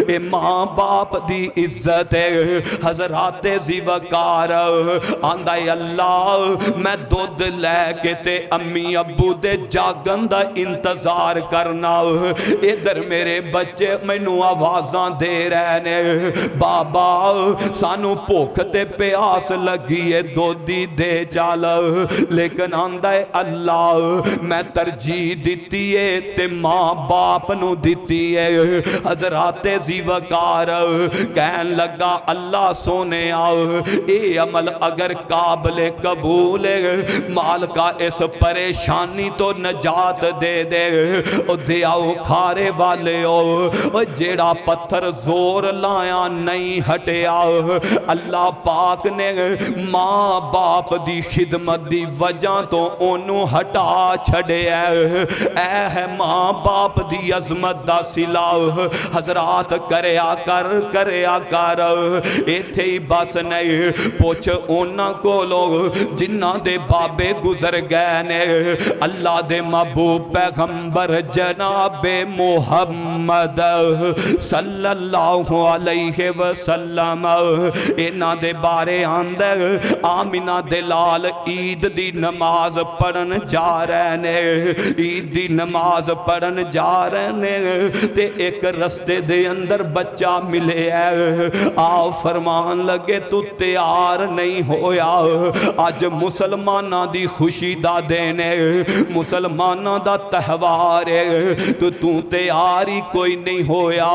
Speaker 1: اے ماں باپ دی عزت ہے۔ حضرات زیوکار آندہ اللہ میں دودھ لے کے تے امی ابو دے جاگن دا انتظار کرنا، ادھر میرے بچے مینوں آوازاں دے رہنے، بابا سانو بھوک تے پیاس لگی ہے دودھی دے چال، لیکن آندہ اللہ میں ترجیح دیتی ہے تے ماں باپ نو دیتی ہے۔ حضرات زیوکار کہن لگا اللہ سونے آؤ، اے عمل اگر قابل قبول ہے، مال کا اس پریشانی تو نجات دے دے، او دے آؤ کھارے والے او جیڑا پتھر زور لایا نہیں ہٹیا، اللہ پاک نے ماں باپ دی خدمت دی وجہ تو انہوں ہٹا چھڑے اے ہے ماں باپ دی عظمت دا سلاو۔ حضرات کریا کر ایتھے ہی بس نہیں پوچھ اونا کو لوگ جنہ دے بابے گزر گئے نے اللہ دے محبوب پیغمبر جناب محمد صلی اللہ علیہ وسلم اینا دے بارے آندر آمینہ دلال عید دی نماز پڑھن جا رہے نے عید دی نماز پڑھن جا رہے نے تے ایک رستے دے اندر بچہ ملے ہے آؤ فرمان لگے تو تیار نہیں ہویا آج مسلمانہ دی خوشی دا دینے مسلمانہ دا تہوار ہے تو تیاری کوئی نہیں ہویا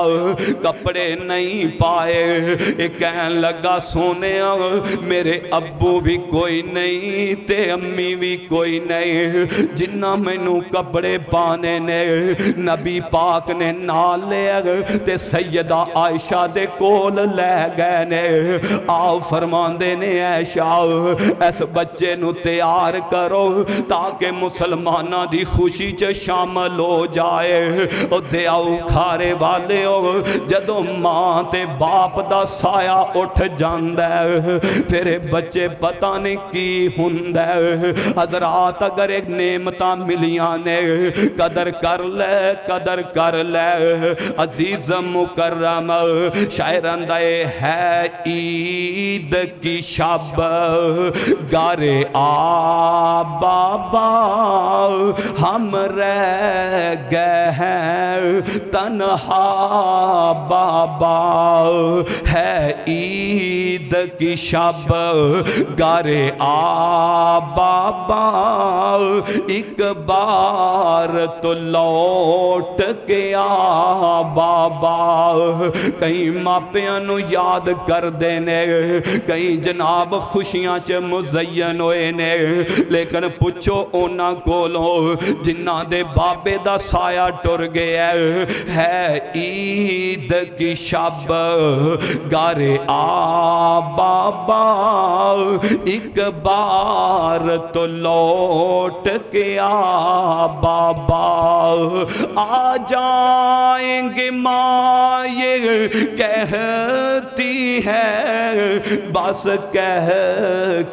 Speaker 1: کپڑے نہیں پائے ایک کہن لگا سونے میرے ابو بھی کوئی نہیں تے امی بھی کوئی نہیں جنہ میں نو کپڑے پانے نے نبی پاک نے نال لے تے سیدہ عائشہ دے کول لے گئے نے آؤ فرمان دینے عائشہ اس بچے نو تیار کرو تاکہ مسلمانہ دی خوشی چ شامل ہو جائے او دے آؤ کھارے والے ہو جدو ماں تے باپ دا سایہ اٹھ جاندہ ہے پھر بچے پتہ نہیں کی ہوندہ ہے حضرات اگر ایک نعمتاں ملیاں نے قدر کر لے عزیز مکرم شاعر اندائے ہے عید کی شب گارے بابا ہم رہ گئے ہیں تنہا بابا ہے عید کی شب گارے بابا ایک بار تو لوٹ کے آ بابا کہیں ماپیاں نو یاد کر دینے کہیں جناب خوشیاں چ مزین ہوئے نے لیکن پوچھو اونا کولو جنہ دے بابے دا سایہ ٹر گیا ہے عید کی شب گارے بابا ایک بار تو لوٹ کے آ بابا آ جائیں گے ماں یہ کہتی ہے بس کہہ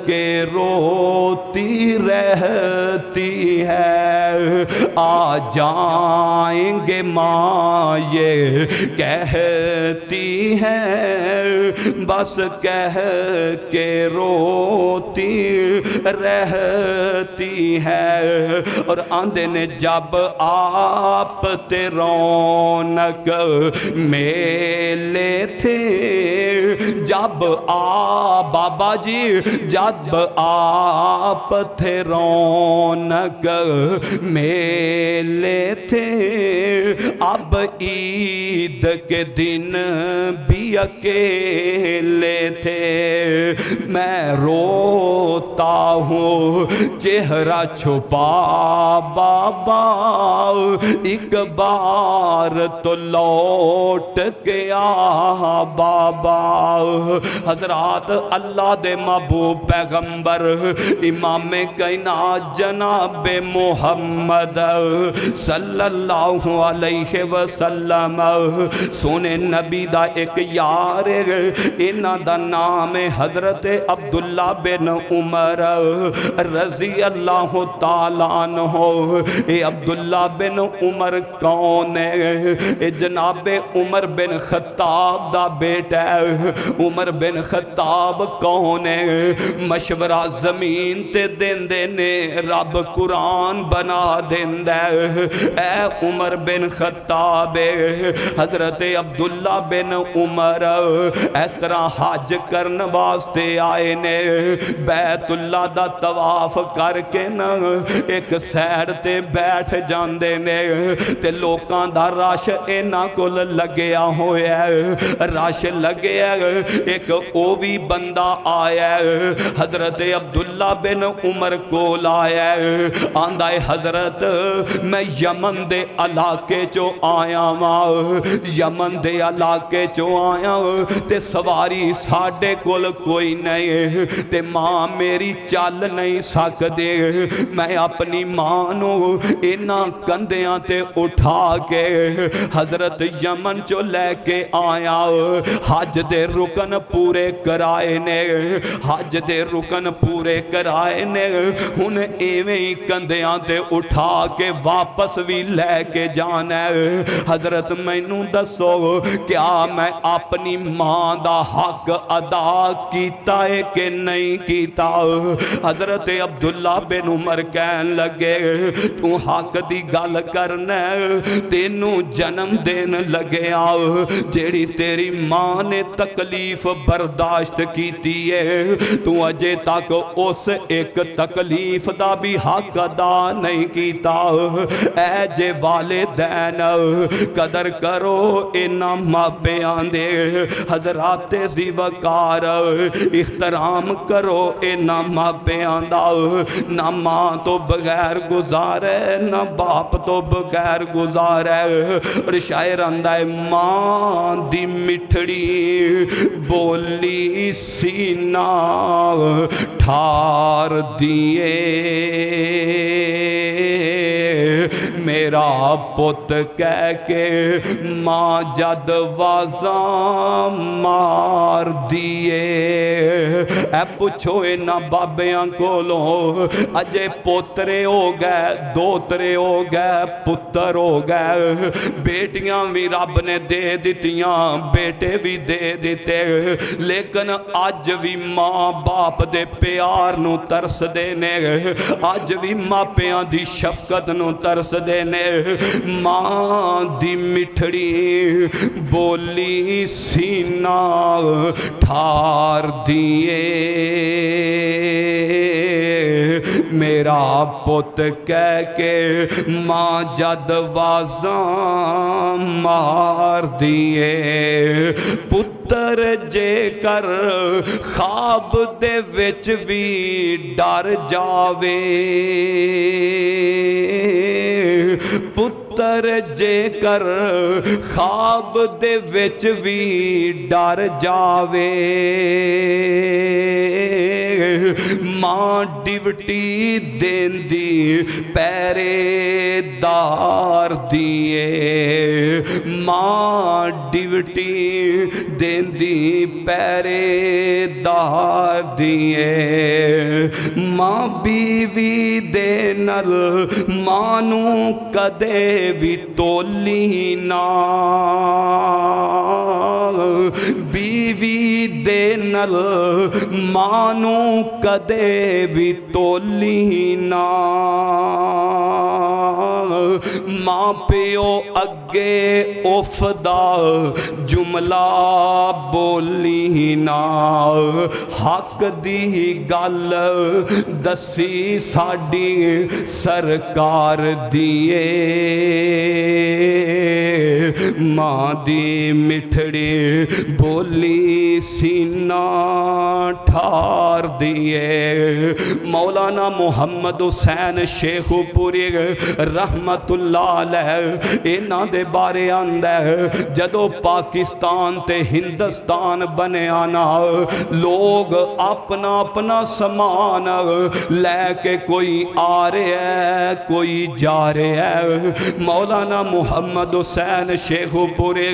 Speaker 1: کے روتی رہتی ہے آ جائیں گے ماں یہ کہتی ہے بس کہہ کے روتی رہتی ہے اور آندے نے جب آپ تے رونق میلے تھے جب بابا جی جب آپ تھے رونق میلے تھے اب عید کے دن بھی اکیلے تھے میں روتا ہوں چہرہ چھپا بابا ایک بار تو لوٹ کے آ بابا حضرات اللہ دے محبوب پیغمبر امام کائنات جناب محمد صلی اللہ علیہ وسلم سونے نبی دا ایک یار انہ دا نام حضرت عبداللہ بن عمر رضی اللہ تعالیٰ عنہ اے عبداللہ بن عمر کون ہے اے جناب عمر بن خطاب دا بیٹا ہے عمر بن خطاب کون ہے مشورہ زمین تے دین دینے رب قرآن بنا دین دے اے عمر بن خطاب حضرت عبداللہ بن عمر اس طرح حج کرن واسطے آئے نے بیت اللہ دا طواف کر کے نا ایک سیڈ تے بیٹھ جاندے نے تے لوکاں دا رش اینا کل لگیا ہویا ہے رش لگیا ایک اووی بندہ آیا ہے حضرت عبداللہ بن عمر کو لایا ہے آندہ حضرت میں یمن دے علاقے چو آیا ماں یمن دے علاقے چو آیا تے سواری ساڑھے کل کوئی نہیں تے ماں میری چل نہیں سک دے میں اپنی ماں نو اینا کندیاں تے اٹھا کے حضرت یمن چو لے کے آیا حج دے رکن پورے کرائے نے حج دے رکن پورے کرائے نے ہن ایویں ہی کندیاں تے اٹھا کے واپس بھی لے کے جانا ہے حضرت مینوں دسو کیا میں اپنی ماں دا حق ادا کیتا ہے کہ نہیں کیتا حضرت عبداللہ بن عمر کہن لگے تو حق دی گل کرنا تینوں جنم دین لگے آؤ جیڑی تیری ماں نے تکلیف برداشت کیتی ہے تو اجے تک اس ایک تکلیف دا بھی حق ادا نہیں کیتا اے جے والدین قدر کرو انہاں ماپیاں دے حضرات ذی وقار احترام کرو انہاں ماپیاں دا نہ ماں تو بغیر گزارے نہ باپ تو بغیر گزارے اور شاعر آندہ ہے ماں دی مٹھڑی بولی سینہ ٹھار دیے میرا پت کہہ کے ماں جد وازاں مار دیے اے پوچھو اینا بابیاں کولوں اجے پوترے ہو گئے دوترے ہو گئے پتر ہو گئے بیٹیاں بھی رب نے دے دیتیاں بیٹے بھی دے دیتے لیکن آج بھی ماں باپ دے پیار نو ترس دینے آج بھی ماں پیاں دی شفقت نو ترس دینے ماں دی مٹھڑی بولی سینہ ٹھار دیے میرا پت کہہ کے ماں جد وازاں مار دیے پتر جے کر خواب دے وچ بھی ڈر جاوے پتر جے کر خواب دے وچ بھی ڈر جاوے ماں ڈیوٹی دین دی پیرے دار دیے ماں ڈیوٹی دین دی پیرے دار دیے ماں بیوی دے نل مانو کدے بھی تولی نا بیوی دے نل مانو کدے بھی تولی نا ماں پیو اگے افدا جملہ بولی نا حق دی گل دسی ساڈی سرکار دیے ماں دی مٹھڑی بولی سینہ ٹھار دیے مولانا محمد حسین شیخ پوری رحمت اللہ علیہ انہاں دے بارے آندہ ہے جدو پاکستان تے ہندوستان بنے آنا لوگ اپنا اپنا سامان لے کے کوئی آ رہے ہے کوئی جا رہے ہے مولانا محمد حسین شیخ پورے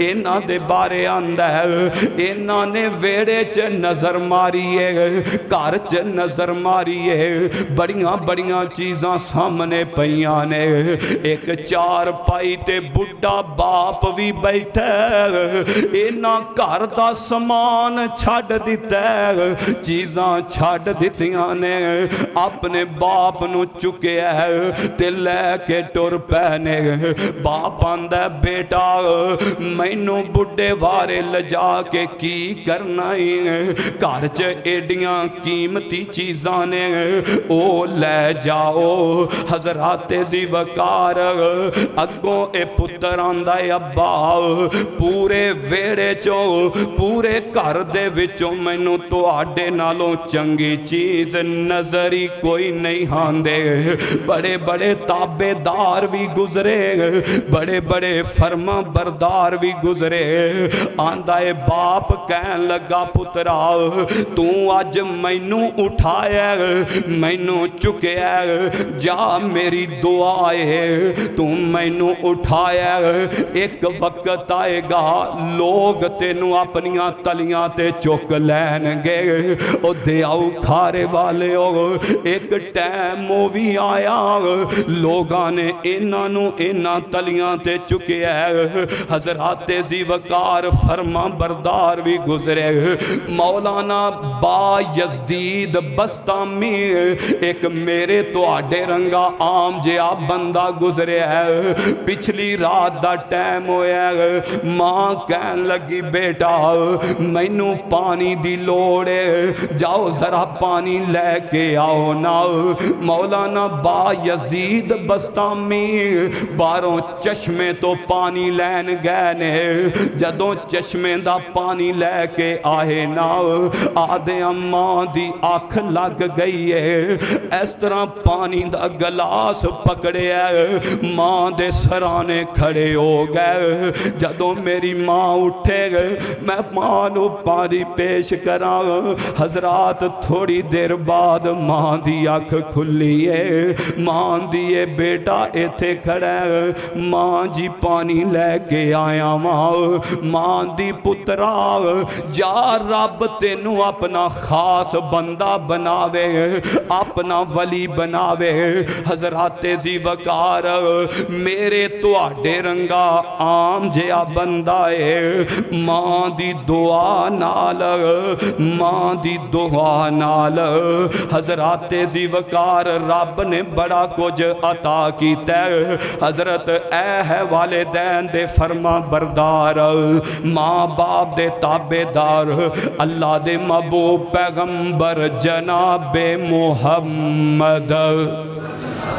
Speaker 1: انہاں دے بارے آندہ ہے انہاں نے ویڑے چ نظر ماری ہے گھر چ نظر ماری ہے بڑیاں بڑیاں چیزاں سامنے پیاں نے ایک چار پائی تے بڑھا باپ بھی بیٹھے انہاں گھر دا سامان چھڈ دیتا ہے چیزاں چھڈ دیتیاں نے اپنے باپ نو چکے ہے تے لے کے ٹر پہنے باپ آندہ بیٹا مینوں بڑھے وارے لجا کے کی کرنا ہے گھر چ ایڈیاں قیمتی چیزاں نے او لے جاؤ حضرات ذی وقار اگوں اے پتر آندہ ہے ابا پورے ویڑے چو پورے گھر دے وچوں مینوں تواڈے نالوں چنگی چیز نظری کوئی نہیں آندے بڑے بڑے تابے دار بھی گزرے بڑے بڑے فرمان فرما بردار بھی گزرے آندا ہے باپ کہن لگا پترا تو اج مینوں اٹھایا مینوں چکیا جا میری دعا ہے تو مینوں اٹھایا ایک وقت آئے گا لوگ تینوں اپنیاں تلیاں تے چک لین گے او دے آؤ کھارے والے ہو ایک ٹائم بھی آیا لوگاں نے انہاں تلیاں تے چکیا حضرات ذی وقار فرما بردار بھی گزرے مولانا با یزدید بستامی ایک میرے تو آڈے رنگا عام جیا بندہ گزرے ہے پچھلی رات دا ٹائم ہویا ماں کہن لگی بیٹا مینوں پانی دی لوڑے جاؤ ذرا پانی لے کے آؤ نا مولانا با یزید بستامی باروں چشمے تو پانی لین گئے نے جدوں چشمے دا پانی لے کے آئے نا آدھے اماں دی آنکھ لگ گئی ہے اس طرح پانی دا گلاس پکڑے ماں دے سرانے کھڑے ہو گئے جدوں میری ماں اٹھے گئے میں ماں نو پانی پیش کراں حضرات تھوڑی دیر بعد ماں دی آنکھ کھلی ہے ماں دی بیٹا ایتھے کھڑا ہے ماں جی پانی لے کے آیا ماں دی پترا جا رب تینوں اپنا خاص بندہ بناوے اپنا ولی بناوے حضرات ذی وقار میرے تو آڈے رنگا عام جیا بندہ ہے ماں دی دعا نال ماں دی دعا نال حضرات ذی وقار رب نے بڑا کچھ عطا کیتا ہے حضرت اے ہے والدین دے فرما بردار ماں باپ دے تابع دار اللہ دے محبوب پیغمبر جناب محمد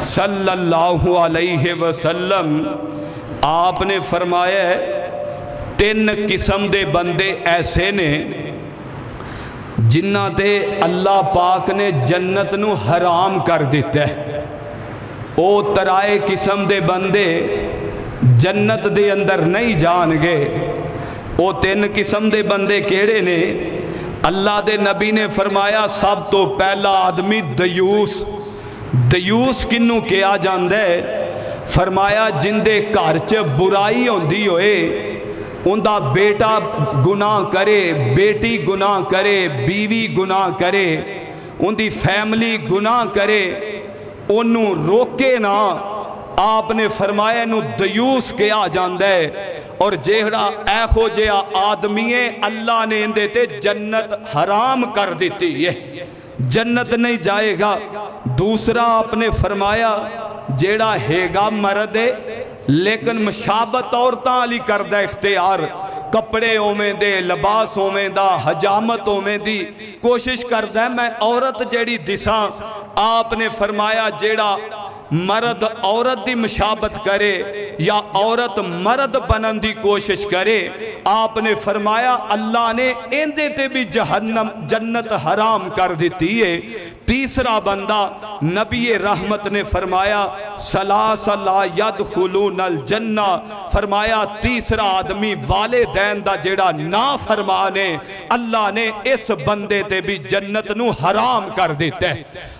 Speaker 1: صلی اللہ علیہ وسلم آپ نے فرمایا ہے 3 قسم دے بندے ایسے نے جنہ تے اللہ پاک نے جنت نو حرام کر دیتا ہے او ترائے قسم دے بندے جنت دے اندر نہیں جان گے او 3 قسم دے بندے کیڑے نے اللہ دے نبی نے فرمایا سب تو پہلا آدمی دیوس دیوس کنوں کیا جاندے فرمایا جن دے گھر چ برائی ہوندی ہوئے ان دا بیٹا گناہ کرے بیٹی گناہ کرے بیوی گناہ کرے ان دی فیملی گناہ کرے انہوں روکے نا آپ نے فرمایا انہوں دیوس کیا جاندے اور جہڑا اے خو جیا آدمیے اللہ نے اندے تے جنت حرام کر دیتی ہے جنت نہیں جائے گا دوسرا آپ نے فرمایا جیڑا ہے گا مرد ہے لیکن مشابت عورتاں علی کردہ اختیار کپڑے ہومیں دے لباس ہومیں دا حجامت ہومیں دی کوشش کردہ ہے میں عورت جیڑی دساں آپ نے فرمایا جیڑا مرد عورت دی مشابت کرے یا عورت مرد بنن دی کوشش کرے آپ نے فرمایا اللہ نے اندے تے بھی جہنم جنت حرام کر دیتی ہے تیسرا بندہ نبی رحمت نے فرمایا سلاس لا یدخلون الجنہ فرمایا تیسرا آدمی والدین دا جیڑا نا فرمانے اللہ نے اس بندے تے بھی جنت نو حرام کر دیتے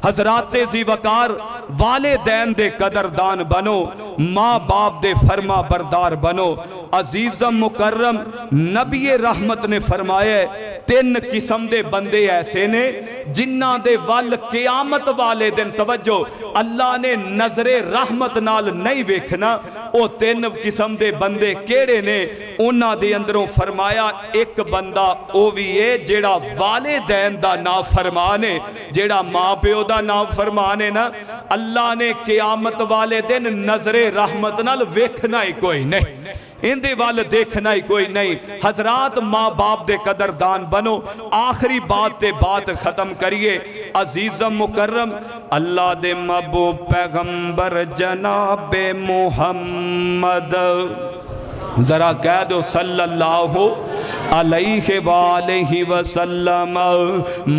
Speaker 1: حضرات ذی وقار والدین دے قدردان بنو ماں باپ دے فرما بردار بنو عزیزم مکرم نبی رحمت نے فرمایا 3 قسم دے بندے ایسے نے جنہ دے وال قیامت والے دن توجہ اللہ نے نظر رحمت نال نہیں ویکھنا او 3 قسم دے بندے کیڑے نے انہاں دے اندروں فرمایا ایک بندہ او بھی ہے جیڑا والدین دا نا فرمانے جیڑا ماں پیو دا نا فرمانے نا اللہ نے قیامت والے دن نظر رحمت نال ویکھنا ہی کوئی نہیں اندے وال دیکھنا ہی کوئی نہیں حضرات ماں باپ دے قدردان بنو آخری بات تے بات ختم کریے عزیزم مکرم اللہ دے محبوب پیغمبر جناب محمد ذرا کہہ دو صلی اللہ علیہ وآلہ وسلم۔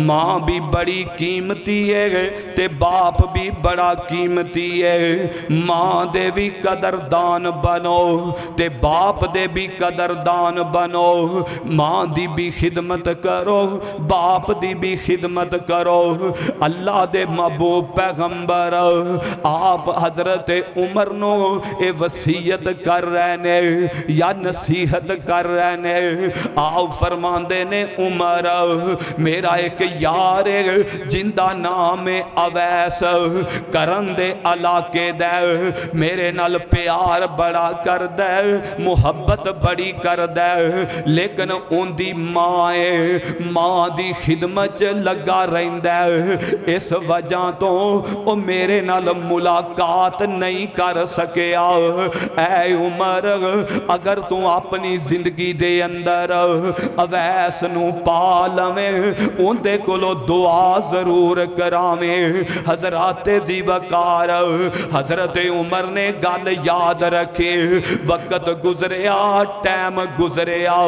Speaker 1: ماں بھی بڑی قیمتی ہے تے باپ بھی بڑا قیمتی ہے۔ ماں دے بھی قدردان بنو تے باپ دے بھی قدردان بنو۔ ماں دی بھی خدمت کرو باپ دی بھی خدمت کرو۔ اللہ دے محبوب پیغمبر آپ حضرت عمر نو اے وصیت کر رہے نے یا نصیحت کر رہے نے۔ آپ فرماندے نے عمر میرا ایک یار جندہ نام اویس کرن دے علاقے دے، میرے نال پیار بڑا کر دے محبت بڑی کر دے، لیکن ان دی ماں دی خدمت لگا رہندے، اس وجہ تو وہ میرے نال ملاقات نہیں کر سکیا۔ اے عمر اگر تو اپنی زندگی دے اندر اویس نو پا لویں ان دے کولو دعا ضرور کراویں۔ حضرات ذی وقار حضرت عمر نے گل یاد رکھی، وقت گزریا ٹائم گزریا،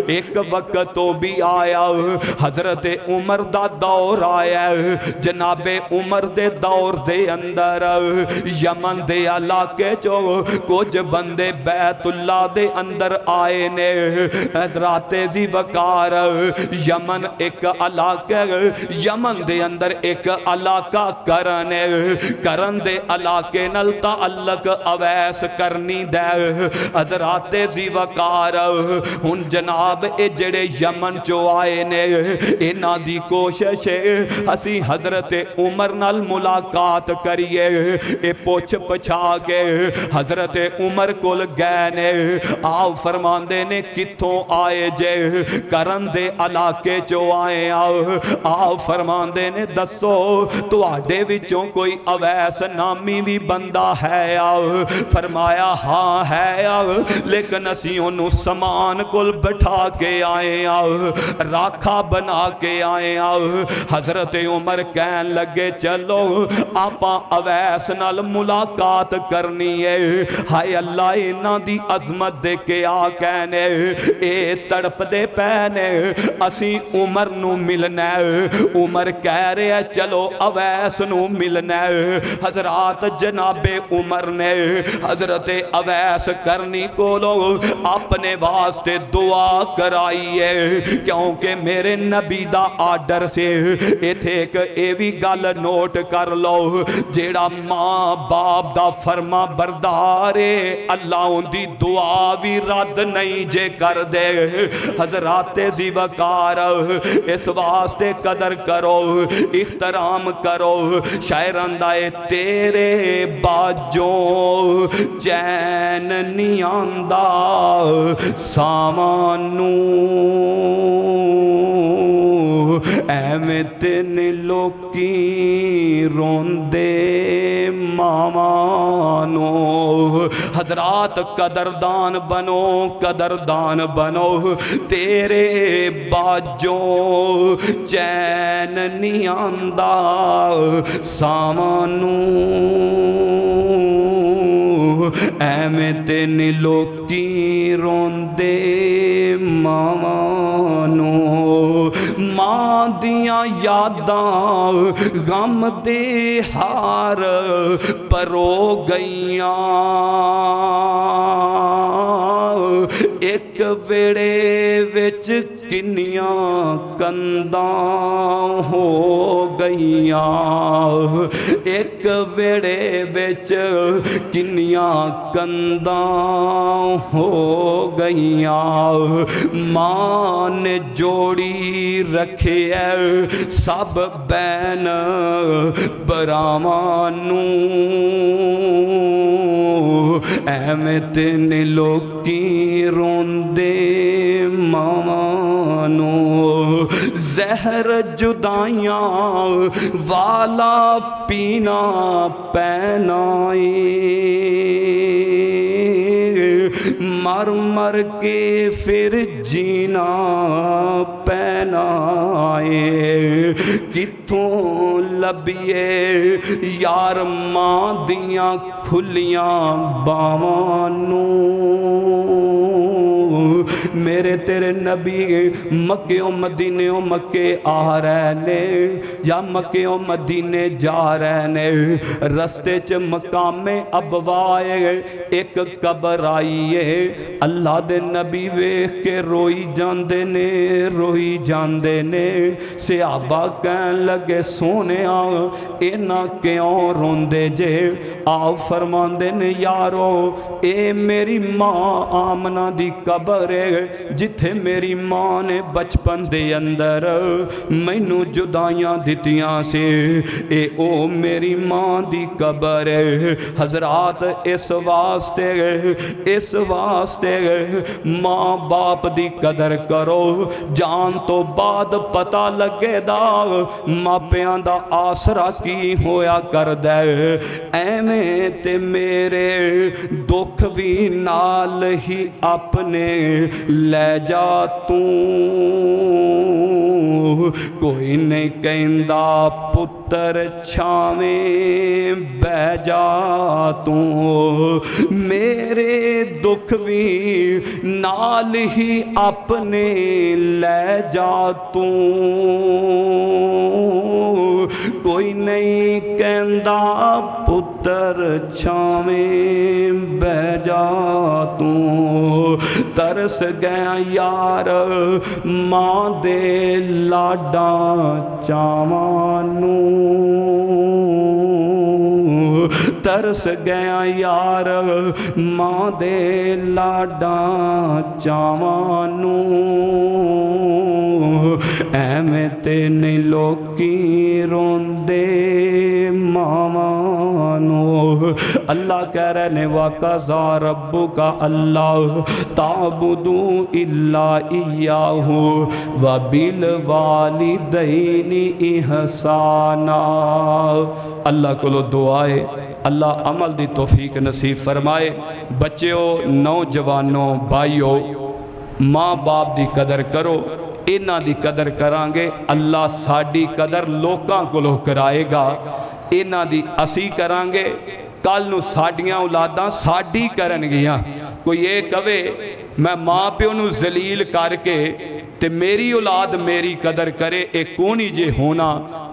Speaker 1: ایک وقت تو بھی آیا حضرت عمر دا دور آیا۔ جناب عمر دے دور دے اندر یمن دے علاقے جو کچھ بندے بیت اللہ دے اندر آئے نے۔ حضرات ذی وقار یمن ایک علاقہ، یمن دے اندر ایک علاقہ کرن دے علاقے نل تعلق اویس کرنی دے۔ حضرات ذی وقار ہن جناب اے جڑے یمن چو آئے نے انہاں دی کوشش ہے اسی حضرت عمر نال ملاقات کریے۔ اے پوچھ پچھا کے حضرت عمر کول گئے نے۔ آپ فرماندے نے کتھوں آئے جے؟ کرن دے علاقے چو آئے آؤ۔ آپ فرماندے نے دسو تو آڈے وچوں کوئی اویس نامی بھی بندہ ہے آؤ؟ فرمایا ہاں ہے آؤ، لیکن اسی انہوں سامان کل بٹھا کے آئے آؤ، راکھا بنا کے آئے آؤ۔ حضرت عمر کہن لگے چلو آپا اویس نال ملاقات کرنی ہے۔ ہائے اللہ انہاں دی عظمت دے کے آ کہنے اے تڑپ دے پہنے اسی عمر نو ملنا ہے۔ عمر کہہ رہے چلو اویس نو ملنا ہے۔ حضرات جناب عمر نے حضرت اویس کرنی کو لو اپنے واسطے دعا کرائی ہے، کیونکہ میرے نبی دا آرڈر سے ایتھے ایک ایوی گل نوٹ کر لو، جیڑا ماں باپ دا فرما بردارے اللہ ان دی دعا بھی رد نہیں جے کر دے۔ حضرات ذی وقار اس واسطے قدر کرو احترام کرو، شاعر اندائے تیرے باجوں چین نہیں آندہ سامانوں، ایویں تین لوکی روندے مامانو۔ حضرات قدردان بنو قدردان بنو، تیرے باجوں چین نہیں آندہ سامانو، ایویں تین لوکی روندے مامانو۔ ماں دیاں یاداں غم دے ہار پرو گئیاں، ایک ویڑے وچ کنیاں کنداں ہو گئیاں، ایک ویڑے وچ کنیاں کنداں ہو گئیاں۔ ماں نے جوڑی رکھے ہے سب بین براوانوں، ایویں تین لوکی روندے مامانوں۔ زہر جدائیاں والا پینا پینائے، مر مر کے پھر جینا پینائے، کتھوں لبیے یار ماں دیاں کھلیاں باوانوں۔
Speaker 2: میرے تیرے نبی مکے و مدینے و مکے آ رہنے یا مکے و مدینے جا رہنے، رستے چ مقام ابوائے ایک قبر آئیے، اللہ دے نبی ویکھ کے روئی جاندے نے روئی جاندے نے۔ صحابہ کہن لگے سونے اینا کیوں روندے جے؟ آپ فرماندے نے یارو اے میری ماں آمنہ دی قبر ہے جتھے میری ماں نے بچپن دے اندر مینوں جدائیاں دتیاں سے، اے او میری ماں دی قبر ہے۔ حضرات اس واسطے ماں باپ دی قدر کرو، جان تو بعد پتہ لگے دا ماپیاں دا آسرا کی ہویا کر دے، ایویں تے میرے دکھ بھی نال ہی اپنے لے جا تو، کوئی نہیں کہندا پتر چھاویں بہ جا تو، میرے دکھ بھی نال ہی اپنے لے جا تو، کوئی نہیں کہندا پتر چھاویں بہ جا تو۔ ترس گیا یار ماں دے لاڈاں چاواں نوں، ترس گیا یار ماں دے لاڈاں چاواں نوں، ایویں تے نہیں لوکی روندے ماواں نوں۔ اللہ کہہ رہے نے وَقَضَىٰ رَبُّكَ أَلَّا تَعْبُدُوا إِلَّا إِيَّاهُ وَبِالْوَالِدَيْنِ إِحْسَانًا۔ اللہ کو دعائے اللہ عمل دی توفیق نصیب فرمائے۔ بچیوں، نوجوانوں، بھائیوں، ماں باپ دی قدر کرو، انہاں دی قدر کرانگے اللہ ساڈی قدر لوکاں کو کرائے گا، انہاں دی اسی کرانگے کل نو ساڈیاں اولاداں ساڈی کرن گیاں۔ کوئی یہ کہے میں ماں پیو نو ذلیل کر کے تے میری اولاد میری قدر کرے، ایک کونی جے ہونا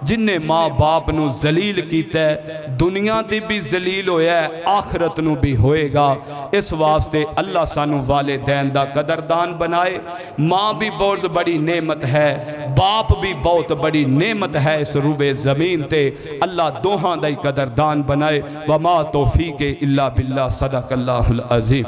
Speaker 2: جن نے ماں باپ نو ذلیل کیتا ہے، دنیا تے بھی ذلیل ہویا ہے، آخرت نو بھی ہوئے گا۔ اس واسطے اللہ سانو والدین دا قدردان بنائے۔ ماں بھی بہت بڑی نعمت ہے، باپ بھی بہت بڑی نعمت ہے اس روبے زمین تے، اللہ دوہاں دا قدردان بنائے۔ وما توفیق الا باللہ، صدق اللہ العظیم۔